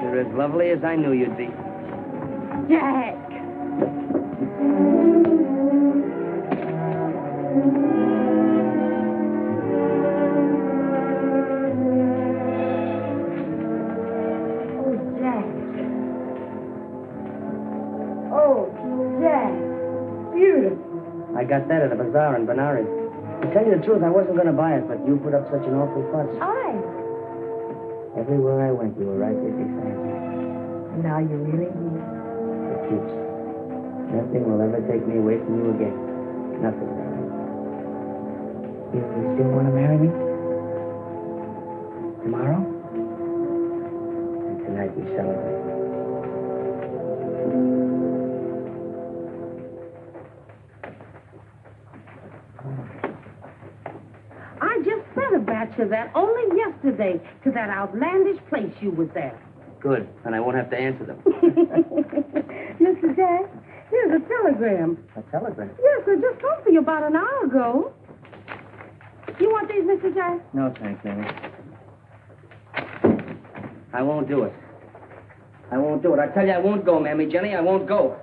S4: You're as lovely as I knew you'd be.
S2: Jack.
S4: I got that at a bazaar in Benares. To tell you the truth, I wasn't going to buy it, but you put up such an awful fuss.
S2: I.
S4: Everywhere I went, you were right there beside me.
S2: Now you really need.
S4: For keeps. Nothing will ever take me away from you again. Nothing, darling. You still want to marry me? Tomorrow? And tonight we celebrate.
S5: I just sent a batch of that only yesterday to that outlandish place you was at.
S4: Good, and I won't have to answer them.
S5: Mr. Jack, here's a telegram.
S4: A telegram?
S5: Yes, I just called for you about an hour ago. You want these, Mr. Jack?
S4: No, thanks, Mammy. I won't do it. I won't do it. I tell you, I won't go, Mammy Jenny. I won't go.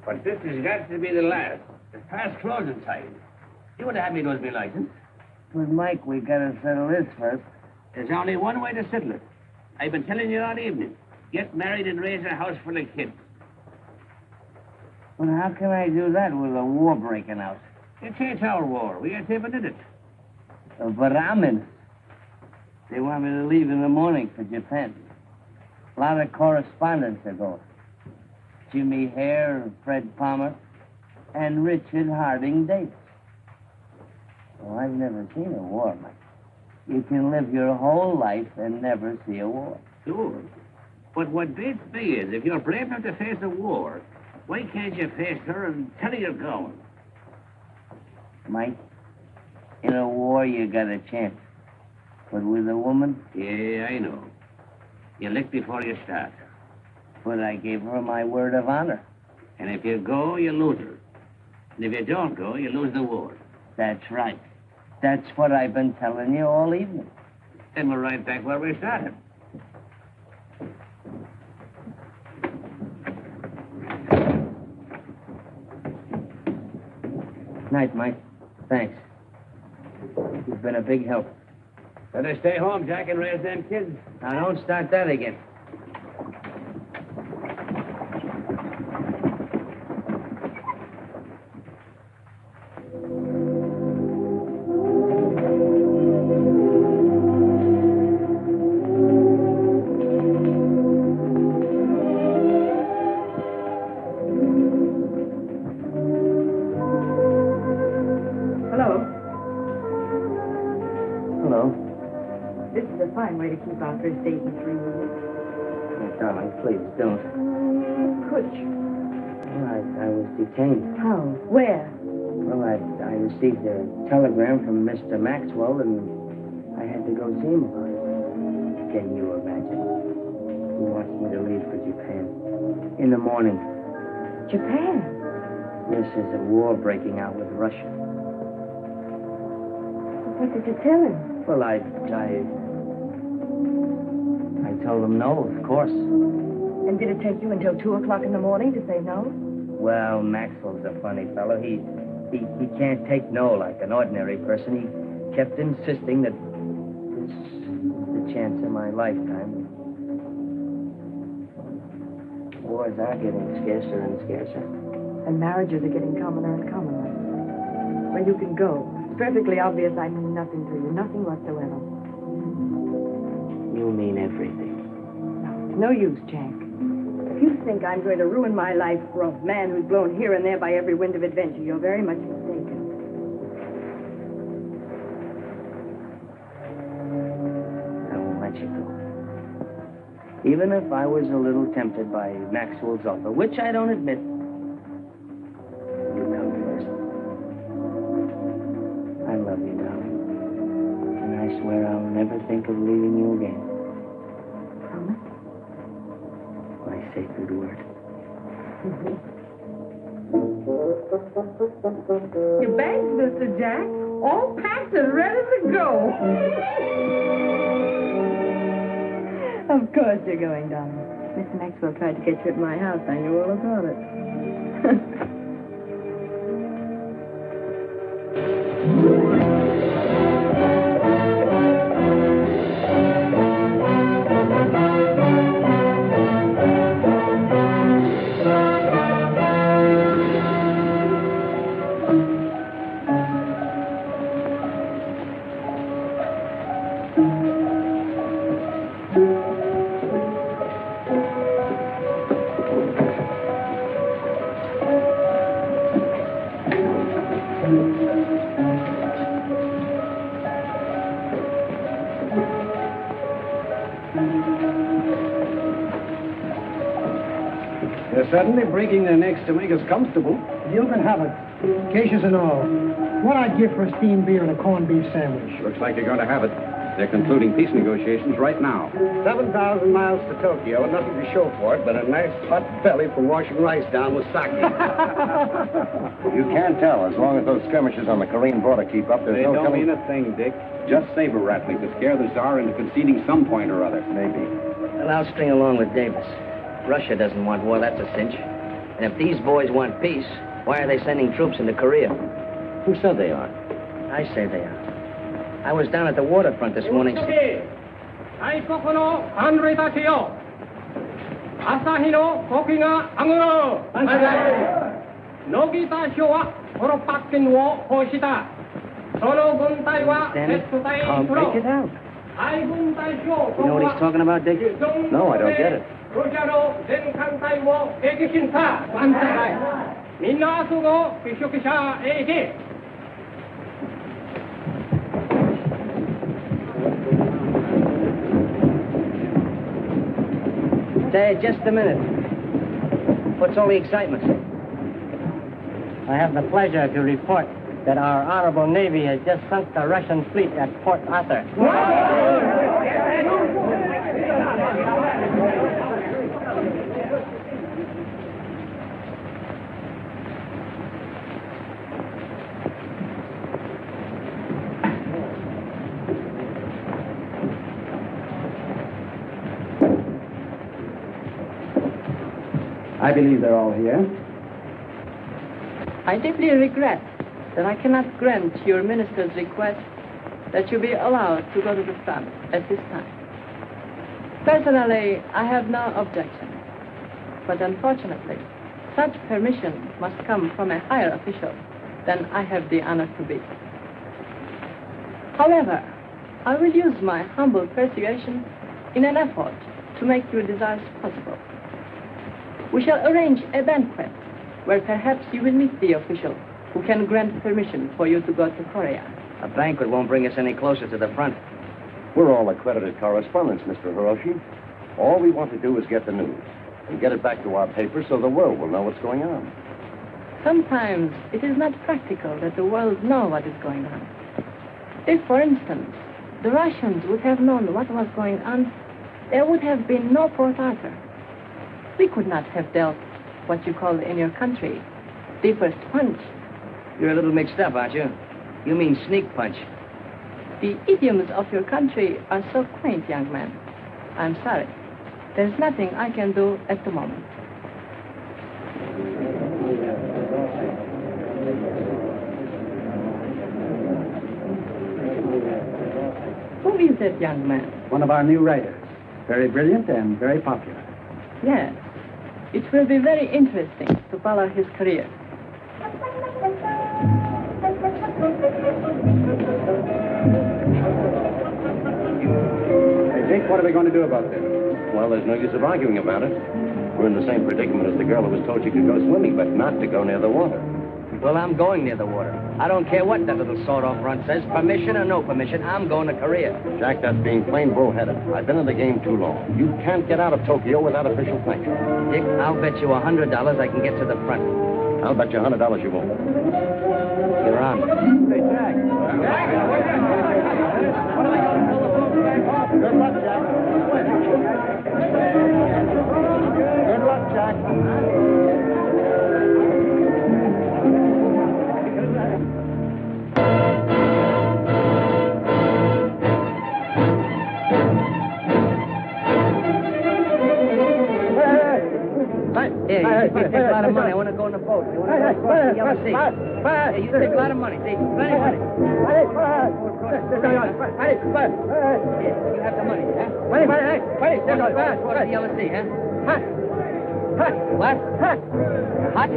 S14: But this has got to be the last. It's past closing time. You would have had me lose my license.
S4: But, Mike, we gotta settle this first.
S14: There's only one way to settle it. I've been telling you all evening. Get married and raise a house full of kids.
S4: Well, how can I do that with a war breaking out?
S14: It ain't our war. We ain't even in it.
S4: But I'm in. They want me to leave in the morning for Japan. A lot of correspondents are going. Jimmy Hare, Fred Palmer, and Richard Harding Davis. Well, I've never seen a war, Mike. You can live your whole life and never see a war.
S14: Sure. But what beats me is, if you're brave enough to face a war, why can't you face her and tell her you're going?
S4: Mike, in a war, you got a chance. But with a woman?
S14: Yeah, I know. You lick before you start.
S4: But I gave her my word of honor.
S14: And if you go, you lose her. And if you don't go, you lose the war.
S4: That's right. That's what I've been telling you all evening.
S14: Then we're right back where we started.
S4: Night, Mike. Thanks. You've been a big help.
S14: Better stay home, Jack, and raise them kids.
S4: Now, don't start that again.
S2: Way to keep our first date in 3 weeks.
S4: Oh, darling, please don't.
S2: Could you?
S4: Well, I was detained.
S2: How? Where?
S4: Well, I received a telegram from Mr. Maxwell, and I had to go see him about it. Can you imagine? He wants me to leave for Japan. In the morning.
S2: Japan?
S4: Yes, there's a war breaking out with Russia.
S2: What did you tell him?
S4: Well, I told him no, of course.
S2: And did it take you until 2 o'clock in the morning to say no?
S4: Well, Maxwell's a funny fellow. He He can't take no like an ordinary person. He kept insisting that this is the chance of my lifetime. Wars are getting scarcer and scarcer.
S2: And marriages are getting commoner and commoner. Well, you can go. It's perfectly obvious I mean nothing to you. Nothing whatsoever.
S4: You mean everything.
S2: No use, Jack. If you think I'm going to ruin my life for a man who's blown here and there by every wind of adventure, you're very much mistaken.
S4: I won't let you go. Even if I was a little tempted by Maxwell's offer, which I don't admit, you come first. I love you, darling. And I swear I'll never think of leaving you again.
S2: Promise?
S4: My sacred word.
S5: Your bags, Mr. Jack, all packed and ready to go.
S2: Of course you're going, darling. Mr. Maxwell tried to get you at my house. I knew all about it.
S11: They're certainly breaking their necks to make us comfortable.
S6: You can have it. Cases and all. What I'd give for a steamed beer and a corned beef sandwich.
S11: Looks like you're going to have it. They're concluding peace negotiations right now.
S10: 7,000 miles to Tokyo, and nothing to show for it but a nice hot belly for washing rice down with sake.
S3: You can't tell. As long as those skirmishes on the Korean border keep up, there's
S11: They
S3: no
S11: don't
S3: telling.
S11: mean a thing, Dick. Just saber rattling to scare the Tsar into conceding some point or other.
S3: Maybe.
S4: Well, I'll string along with Davis. Russia doesn't want war, that's a cinch. And if these boys want peace, why are they sending troops into Korea?
S3: Who said they are?
S4: I say they are. I was down at the waterfront this morning.
S15: 大国の安寧たちよ朝日の国が上がる乃木田省はこのパッキンを奉したその軍隊は鉄隊
S4: I'll
S15: プロ
S4: break it out.
S15: 海軍大将
S4: You know what he's talking about, Dick?
S3: No, I don't get it.
S15: ロシアの全艦隊を撃沈した万歳みんな明日の被食者へ行け
S4: Say, just a minute. What's all the excitement?
S16: I have the pleasure to report that our honorable Navy has just sunk the Russian fleet at Port Arthur.
S11: I believe they're all here.
S2: I deeply regret that I cannot grant your minister's request that you be allowed to go to the front at this time. Personally, I have no objection. But unfortunately, such permission must come from a higher official than I have the honor to be. However, I will use my humble persuasion in an effort to make your desires possible. We shall arrange a banquet where perhaps you will meet the official who can grant permission for you to go to Korea.
S4: A banquet won't bring us any closer to the front.
S3: We're all accredited correspondents, Mr. Hiroshi. All we want to do is get the news and get it back to our paper so the world will know what's going on.
S2: Sometimes it is not practical that the world know what is going on. If, for instance, the Russians would have known what was going on, there would have been no Port Arthur. We could not have dealt what you call in your country the first punch.
S4: You're a little mixed up, aren't you? You mean sneak punch.
S2: The idioms of your country are so quaint, young man. I'm sorry. There's nothing I can do at the moment. that young man?
S9: One of our new writers. Very brilliant and very popular.
S2: Yes. It will be very interesting to follow his career.
S9: Hey, Dick, what are we going to do about this?
S3: Well, there's no use of arguing about it. We're in the same predicament as the girl who was told she could go swimming, but not to go near the water.
S4: Well, I'm going near the water. I don't care what that little sawed-off runt says. Permission or no permission, I'm going to Korea.
S3: Jack, that's being plain bullheaded. I've been in the game too long. You can't get out of Tokyo without official sanction.
S4: Dick, I'll bet you $100 I can get to the front.
S3: I'll bet you $100 you won't.
S4: You're on.
S9: Hey, Jack. Good luck, Jack. Good luck, Jack.
S4: Here, you take a lot of money. I want to go on the boat. You want to go across the yellow sea. Hey, you take a lot of money. See, plenty of money. Here, you have the money, huh? Across the yellow sea, huh? What? Hot?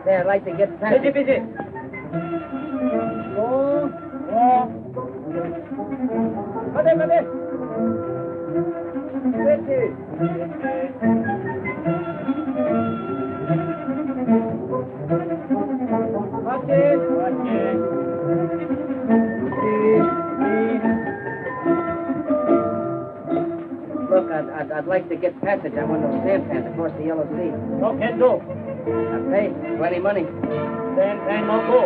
S4: There, I'd like to get past it. Look, I'd like to get passage. I want those sampans across the Yellow Sea.
S15: No can do.
S4: I pay plenty money.
S15: Then no go.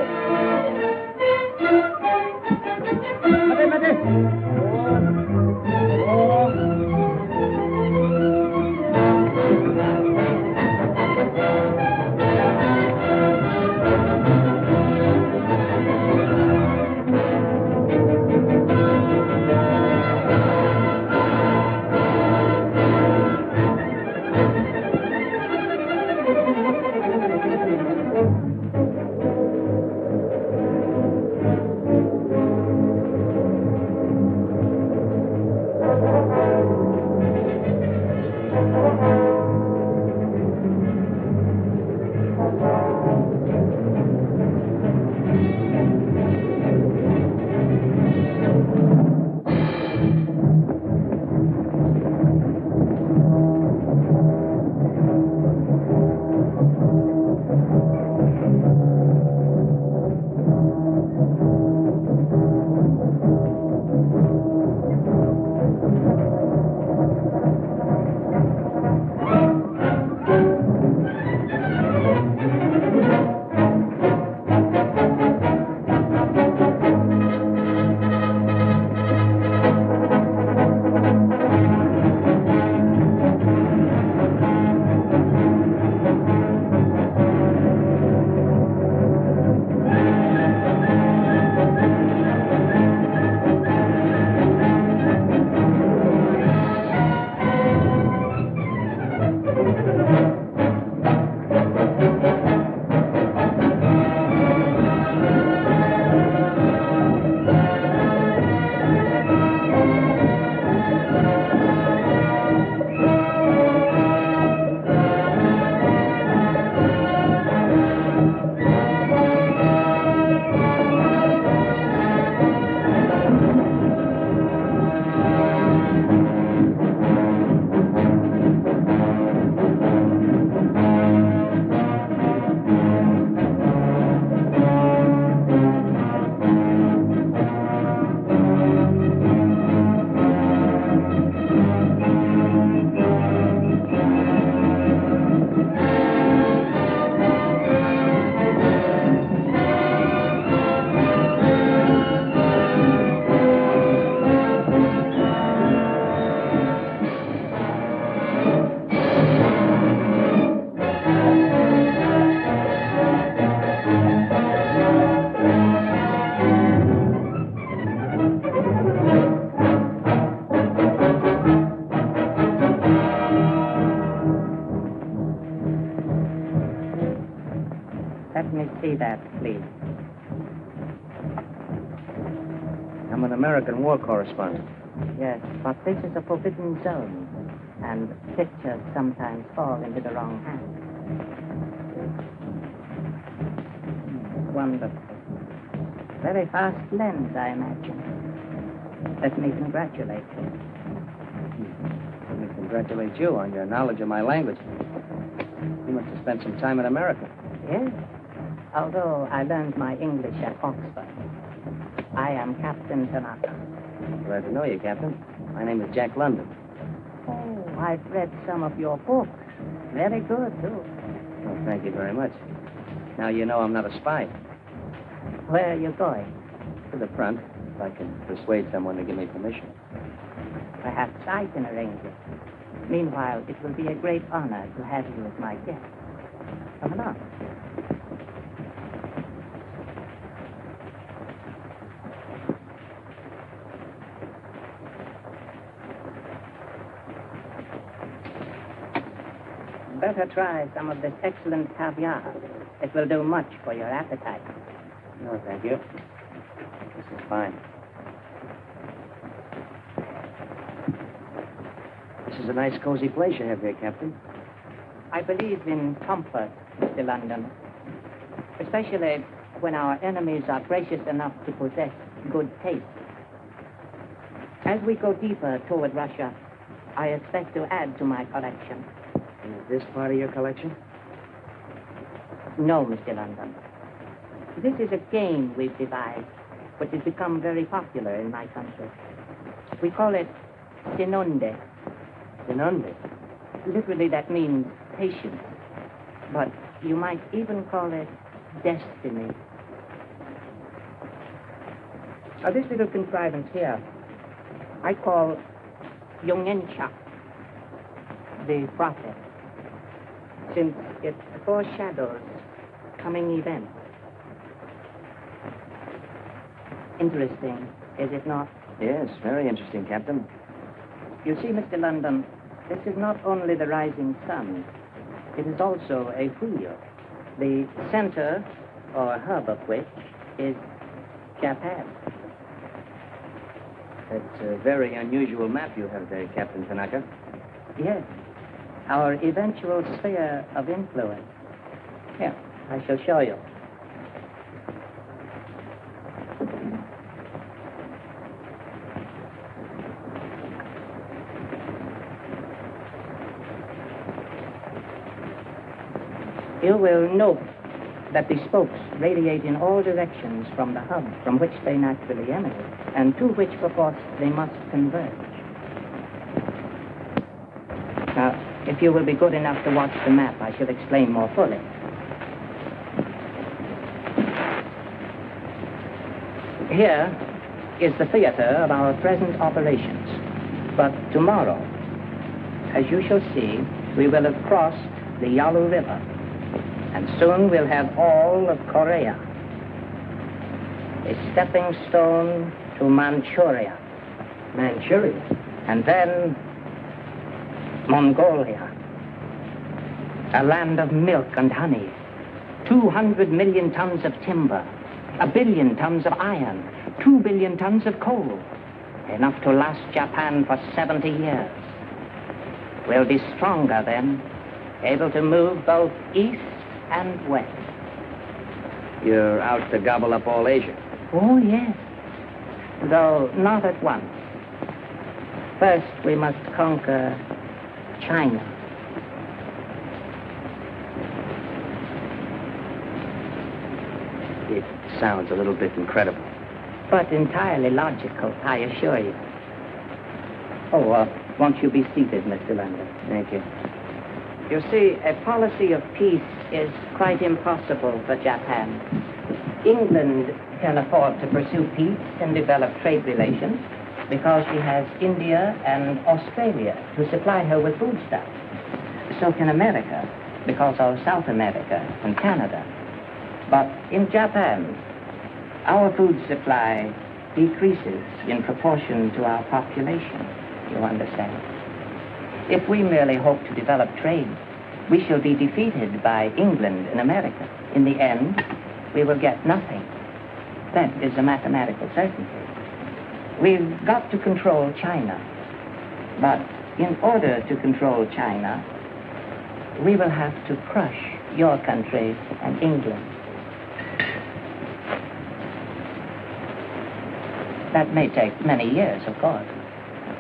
S4: Let me see that, please. I'm an American war correspondent. Yes, but this is a forbidden zone, and pictures sometimes fall into the wrong hands. Wonderful. Very fast lens, I imagine. Let me congratulate you. Let me congratulate you on your knowledge of my language. You must have spent some time in America. Yes, although I learned my English at Oxford. I am Captain Tanaka. Glad to know you, Captain. My name is Jack London. Oh, I've read some of your books. Very good, too. Oh, thank you very much. Now you know I'm not a spy. Where are you going? To the front, if I can persuade someone to give me permission. Perhaps I can arrange it. Meanwhile, it will be a great honor to have you as my guest. Come along. Better try some of this excellent caviar. It will do much for your appetite. No, thank you. This is fine. This is a nice, cozy place you have here, Captain. I believe in comfort, Mr. London. Especially when our enemies are gracious enough to possess good taste. As we go deeper toward Russia, I expect to add to my collection. Is this part of your collection? No, Mr. London. This is a game we've devised, which has become very popular in my country. We call it Sinonde. Sinonde? Literally, that means patience. But you might even call it destiny. Now, this little contrivance here, I call Yongencha, the prophet, since it foreshadows coming events. Interesting, is it not? Yes, very interesting, Captain. You see, Mr. London, this is not only the rising sun, it is also a wheel, the center, or hub of which, is Japan. It's a very unusual map you have there, Captain Tanaka. Yes, our eventual sphere of influence. Here, I shall show you. You will note that the spokes radiate in all directions from the hub from which they naturally emanate, and to which, perforce, they must converge. Now, if you will be good enough to watch the map, I shall explain more fully. Here is the theater of our present operations. But tomorrow, as you shall see, we will have crossed the Yalu River. And soon we'll have all of Korea. A stepping stone to Manchuria. Manchuria? And then Mongolia. A land of milk and honey. 200 million tons of timber. 1 billion tons of iron. 2 billion tons of coal. Enough to last Japan for 70 years. We'll be stronger then, able to move both east and west. You're out to gobble up all Asia? Oh, yes. Though not at once. First, we must conquer China. It sounds a little bit incredible. But entirely logical, I assure you. Oh, won't you be seated, Mr. London? Thank you. You see, a policy of peace is quite impossible for Japan. England can afford to pursue peace and develop trade relations because she has India and Australia to supply her with foodstuffs. So can America, because of South America and Canada. But in Japan, our food supply decreases in proportion to our population, you understand. If we merely hope to develop trade, we shall be defeated by England and America. In the end, we will get nothing. That is a mathematical certainty. We've got to control China. But in order to control China, we will have to crush your country and England. That may take many years, of course.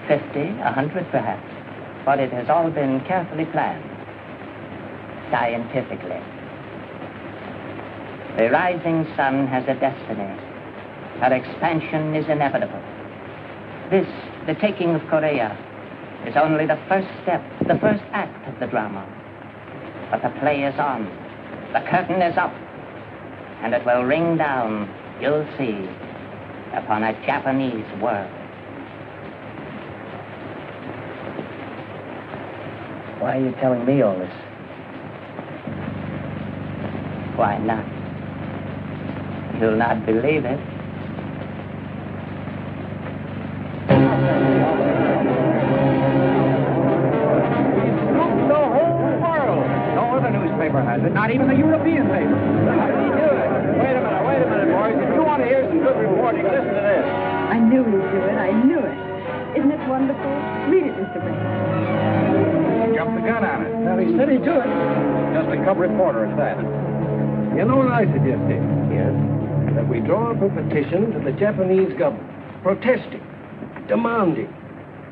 S4: 50, 100 perhaps. But it has all been carefully planned, scientifically. The rising sun has a destiny. Her expansion is inevitable. This, the taking of Korea, is only the first step, the first act of the drama. But the play is on. The curtain is up. And it will ring down, you'll see, upon a Japanese world. Why are you telling me all this? Why not? You'll not believe it.
S6: The whole world. No other newspaper has it, not even the European paper. How did he do it? Wait a minute, boys. If you want to hear some good reporting, listen to this.
S2: I knew he'd do it. I knew it. Isn't it wonderful? Read it, Mr. Brent.
S6: Jumped the gun on it. Well, he said he'd do it. Just a cub reporter at that.
S10: You know what I suggested? Yes. That we draw up a petition to the Japanese government, protesting, demanding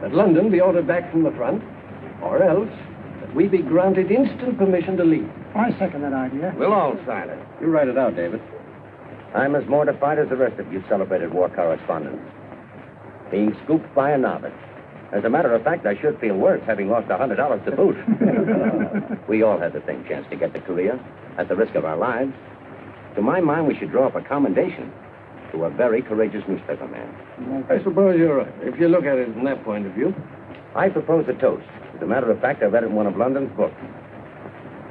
S10: that London be ordered back from the front, or else that we be granted instant permission to leave.
S6: I second that idea.
S3: We'll all sign it.
S11: You write it out, David.
S3: I'm as mortified as the rest of you celebrated war correspondents. Being scooped by a novice. As a matter of fact, I should feel worse having lost $100 to boot. We all had the same chance to get to Korea at the risk of our lives. To my mind, we should draw up a commendation to a very courageous newspaper man.
S10: I suppose you're right, if you look at it from that point of view.
S3: I propose a toast. As a matter of fact, I read it in one of London's books.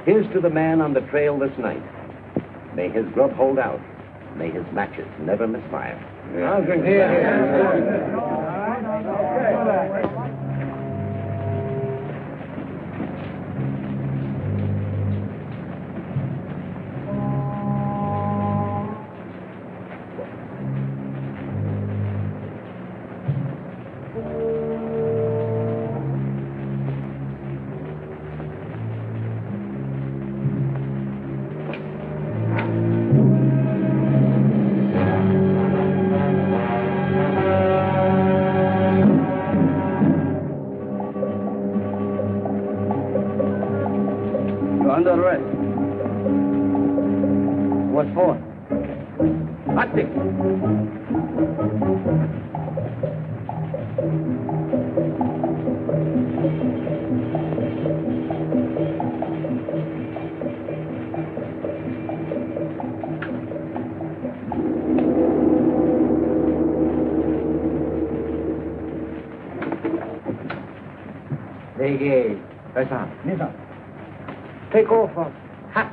S3: Here's to the man on the trail this night. May his grub hold out. May his matches never miss fire.
S10: Yeah. I'll drink here.
S11: Under arrest.
S10: What for?
S3: Nothing.
S10: Take off hat.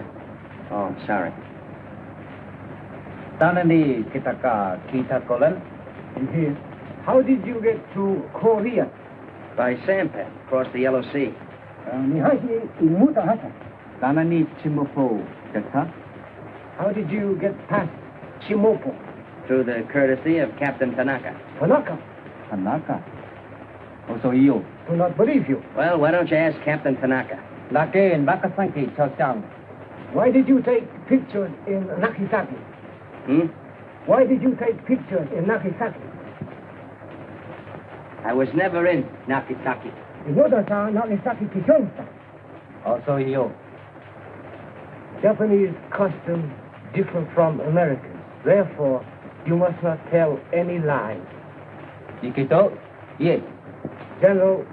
S4: Oh, sorry.
S10: Tanani kitaka kita kolan. In here. How did you get to Korea?
S4: By sampan, across the Yellow Sea.
S10: Nihashi imuta hata. Tanani Chimopo kata. How did you get past Chimopo?
S4: Through the courtesy of Captain Tanaka.
S10: Tanaka. Tanaka. Also you. Do not believe you.
S4: Well, why don't you ask Captain Tanaka?
S10: Lake and Nakasanki, Chochang. Why did you take pictures in Nagasaki? Why did you take pictures in Nagasaki?
S4: I was never in Nagasaki.
S10: Inoda-san, Nagasaki Kishon-san. Also you. Japanese customs differ from Americans. Therefore, you must not tell any lies. Ikito? Yes. General,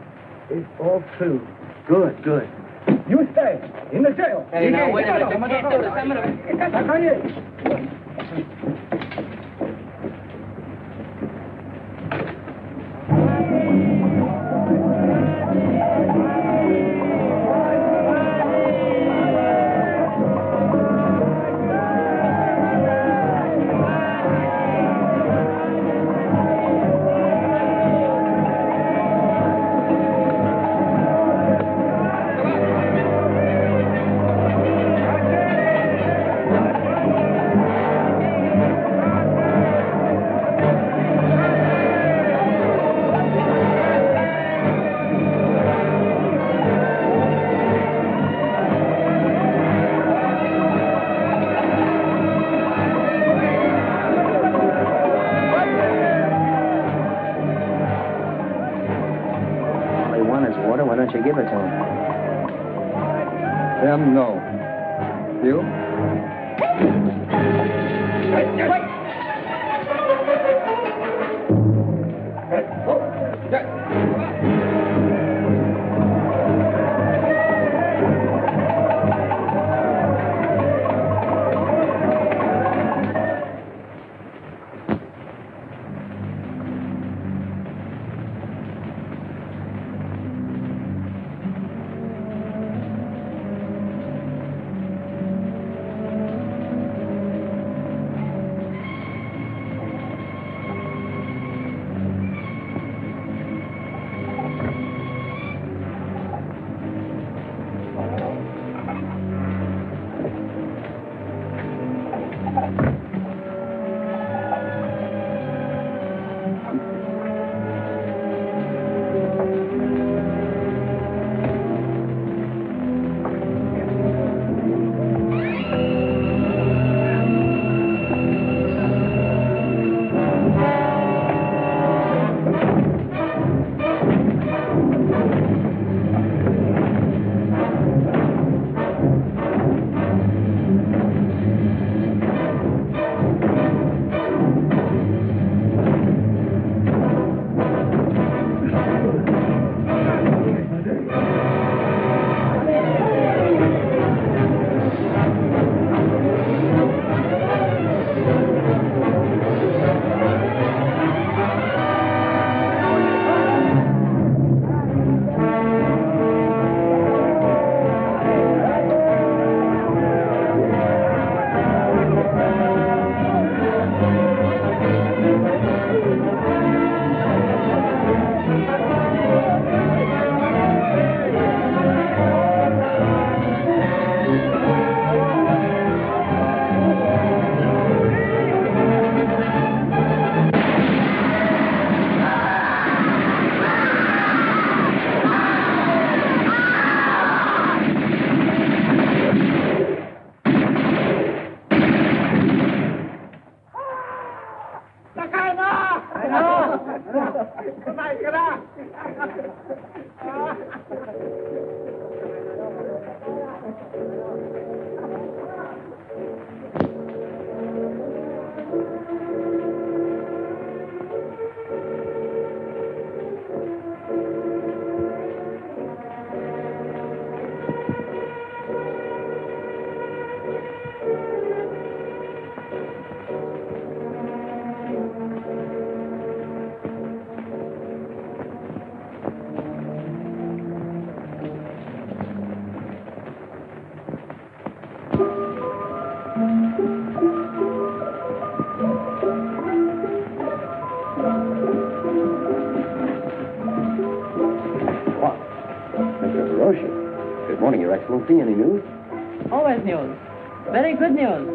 S10: it's all true. Good, good. You stay in the jail.
S4: Hey, now, wait a minute. You can't do this. I'm gonna...
S3: Don't see any news.
S2: Always news. Very good news.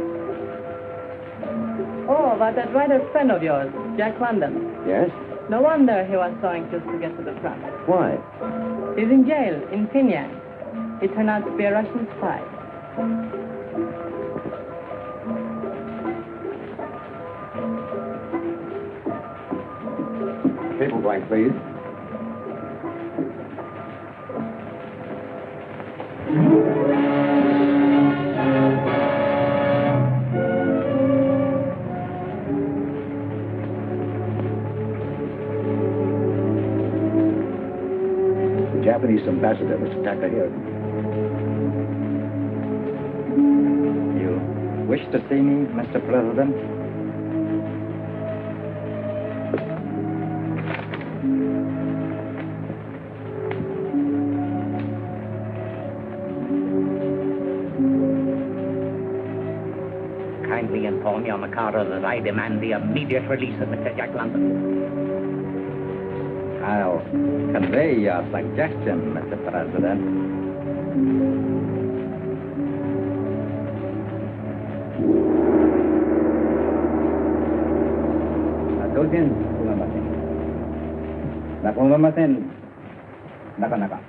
S2: Oh, about that writer friend of yours, Jack London.
S3: Yes?
S2: No wonder he was so anxious to get to the front.
S3: Why?
S2: He's in jail in Pyongyang. He turned out to be a Russian spy.
S3: Table blank, please.
S9: The Japanese ambassador, Mr. Takahiro.
S17: You wish to see me, Mr. President?
S4: Kindly inform your Mikado that I demand the immediate release of Mr. Jack London.
S17: I'll convey your suggestion, Mr. President. Dogen, Naka.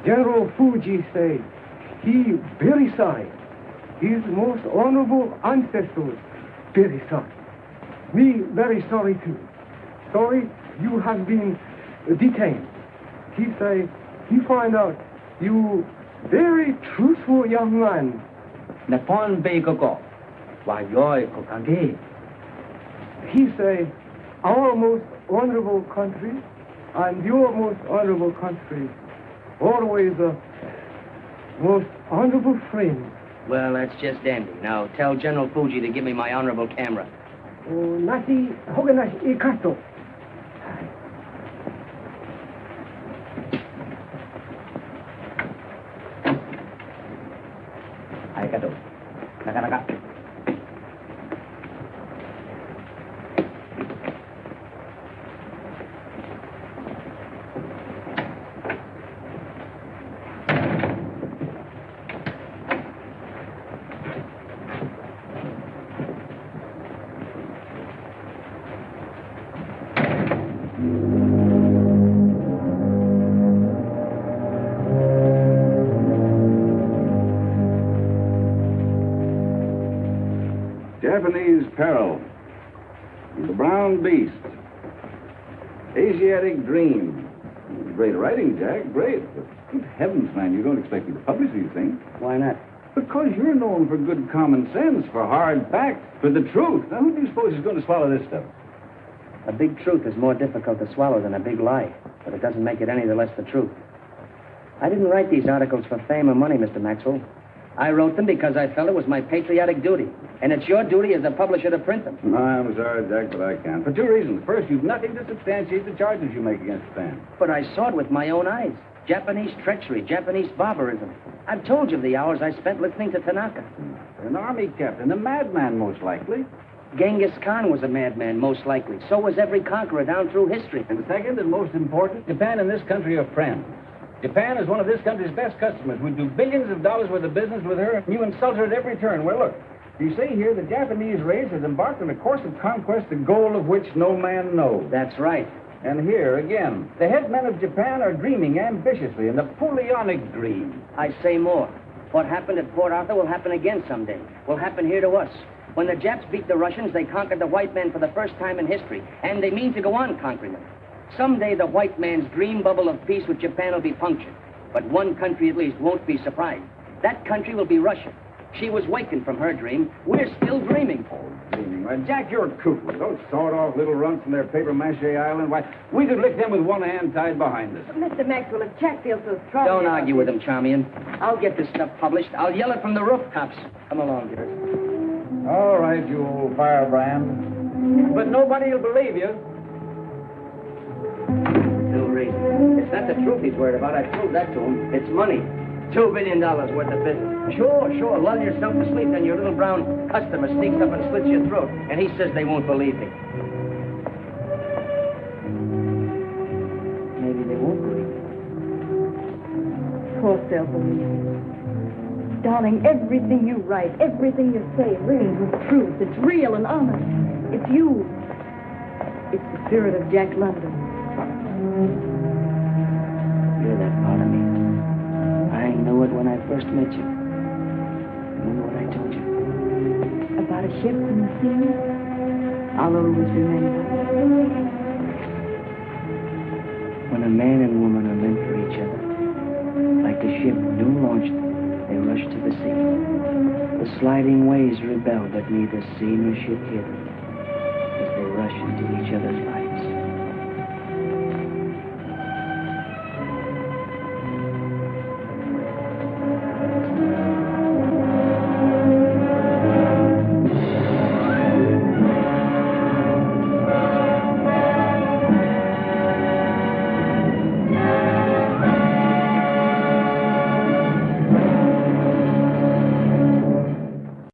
S18: General Fuji say he very sorry. His most honorable ancestors very sorry. Me very sorry too. Sorry you have been detained. He say he find out you very truthful young man.
S17: Nippon Beikoko. Wayoi Kokage.
S18: He say our most honorable country and your most honorable country always a most honorable friend.
S4: Well, that's just dandy. Now, tell General Fuji to give me my honorable camera.
S18: Nasi Hoganashi Ikato.
S17: Arigato. Naka.
S11: Japanese peril. The brown beast. Asiatic dream. Great writing, Jack. Great. But good heavens, man, you don't expect me to publish these things.
S4: Why not?
S11: Because you're known for good common sense, for hard facts, for the truth. Now, who do you suppose is going to swallow this stuff?
S4: A big truth is more difficult to swallow than a big lie, but it doesn't make it any the less the truth. I didn't write these articles for fame or money, Mr. Maxwell. I wrote them because I felt it was my patriotic duty, and it's your duty as a publisher to print them.
S11: I'm sorry, Jack, but I can't. For two reasons. First, you've nothing to substantiate the charges you make against Stan.
S4: But I saw it with my own eyes. Japanese treachery, Japanese barbarism. I've told you the hours I spent listening to Tanaka.
S11: An army captain, a madman, most likely.
S4: Genghis Khan was a madman, most likely. So was every conqueror down through history.
S11: And second, and most important, Japan and this country are friends. Japan is one of this country's best customers. We do billions of dollars worth of business with her, and you insult her at every turn. Well, look, you say here the Japanese race has embarked on a course of conquest, the goal of which no man knows.
S4: That's right.
S11: And here, again, the headmen of Japan are dreaming ambitiously, in the Napoleonic dream.
S4: I say more. What happened at Port Arthur will happen again someday. Will happen here to us. When the Japs beat the Russians, they conquered the white man for the first time in history, and they mean to go on conquering them. Someday the white man's dream bubble of peace with Japan will be punctured. But one country at least won't be surprised. That country will be Russia. She was wakened from her dream. We're still dreaming.
S11: Dreaming. Why, Jack, you're cuckoo. Those sawed-off little runts from their papier-mâché island, why, we could lick them with one hand tied behind us.
S5: Mr. Maxwell, if Jack feels so strongly...
S4: Don't argue with him, Charmian. I'll get this stuff published. I'll yell it from the rooftops. Come along, dear.
S11: All right, you old firebrand. But nobody will believe you.
S4: No reason. It's not the truth he's worried about. I proved that to him. It's money. $2 billion worth of business. Sure. Lull yourself to sleep, then your little brown customer sneaks up and slits your throat. And he says they won't believe me. Maybe they won't believe me.
S2: poor self believe. Darling, everything you write, everything you say rings with truth. It's real and honest. It's you. It's the spirit of Jack London.
S4: You're that part of me. I knew it when I first met you. I knew what I told you.
S2: About a ship in the sea, I'll always remember.
S4: When a man and woman are meant for each other, like the ship new launched, they rush to the sea. The sliding waves rebel, but neither sea nor ship hid as they rush into each other's life.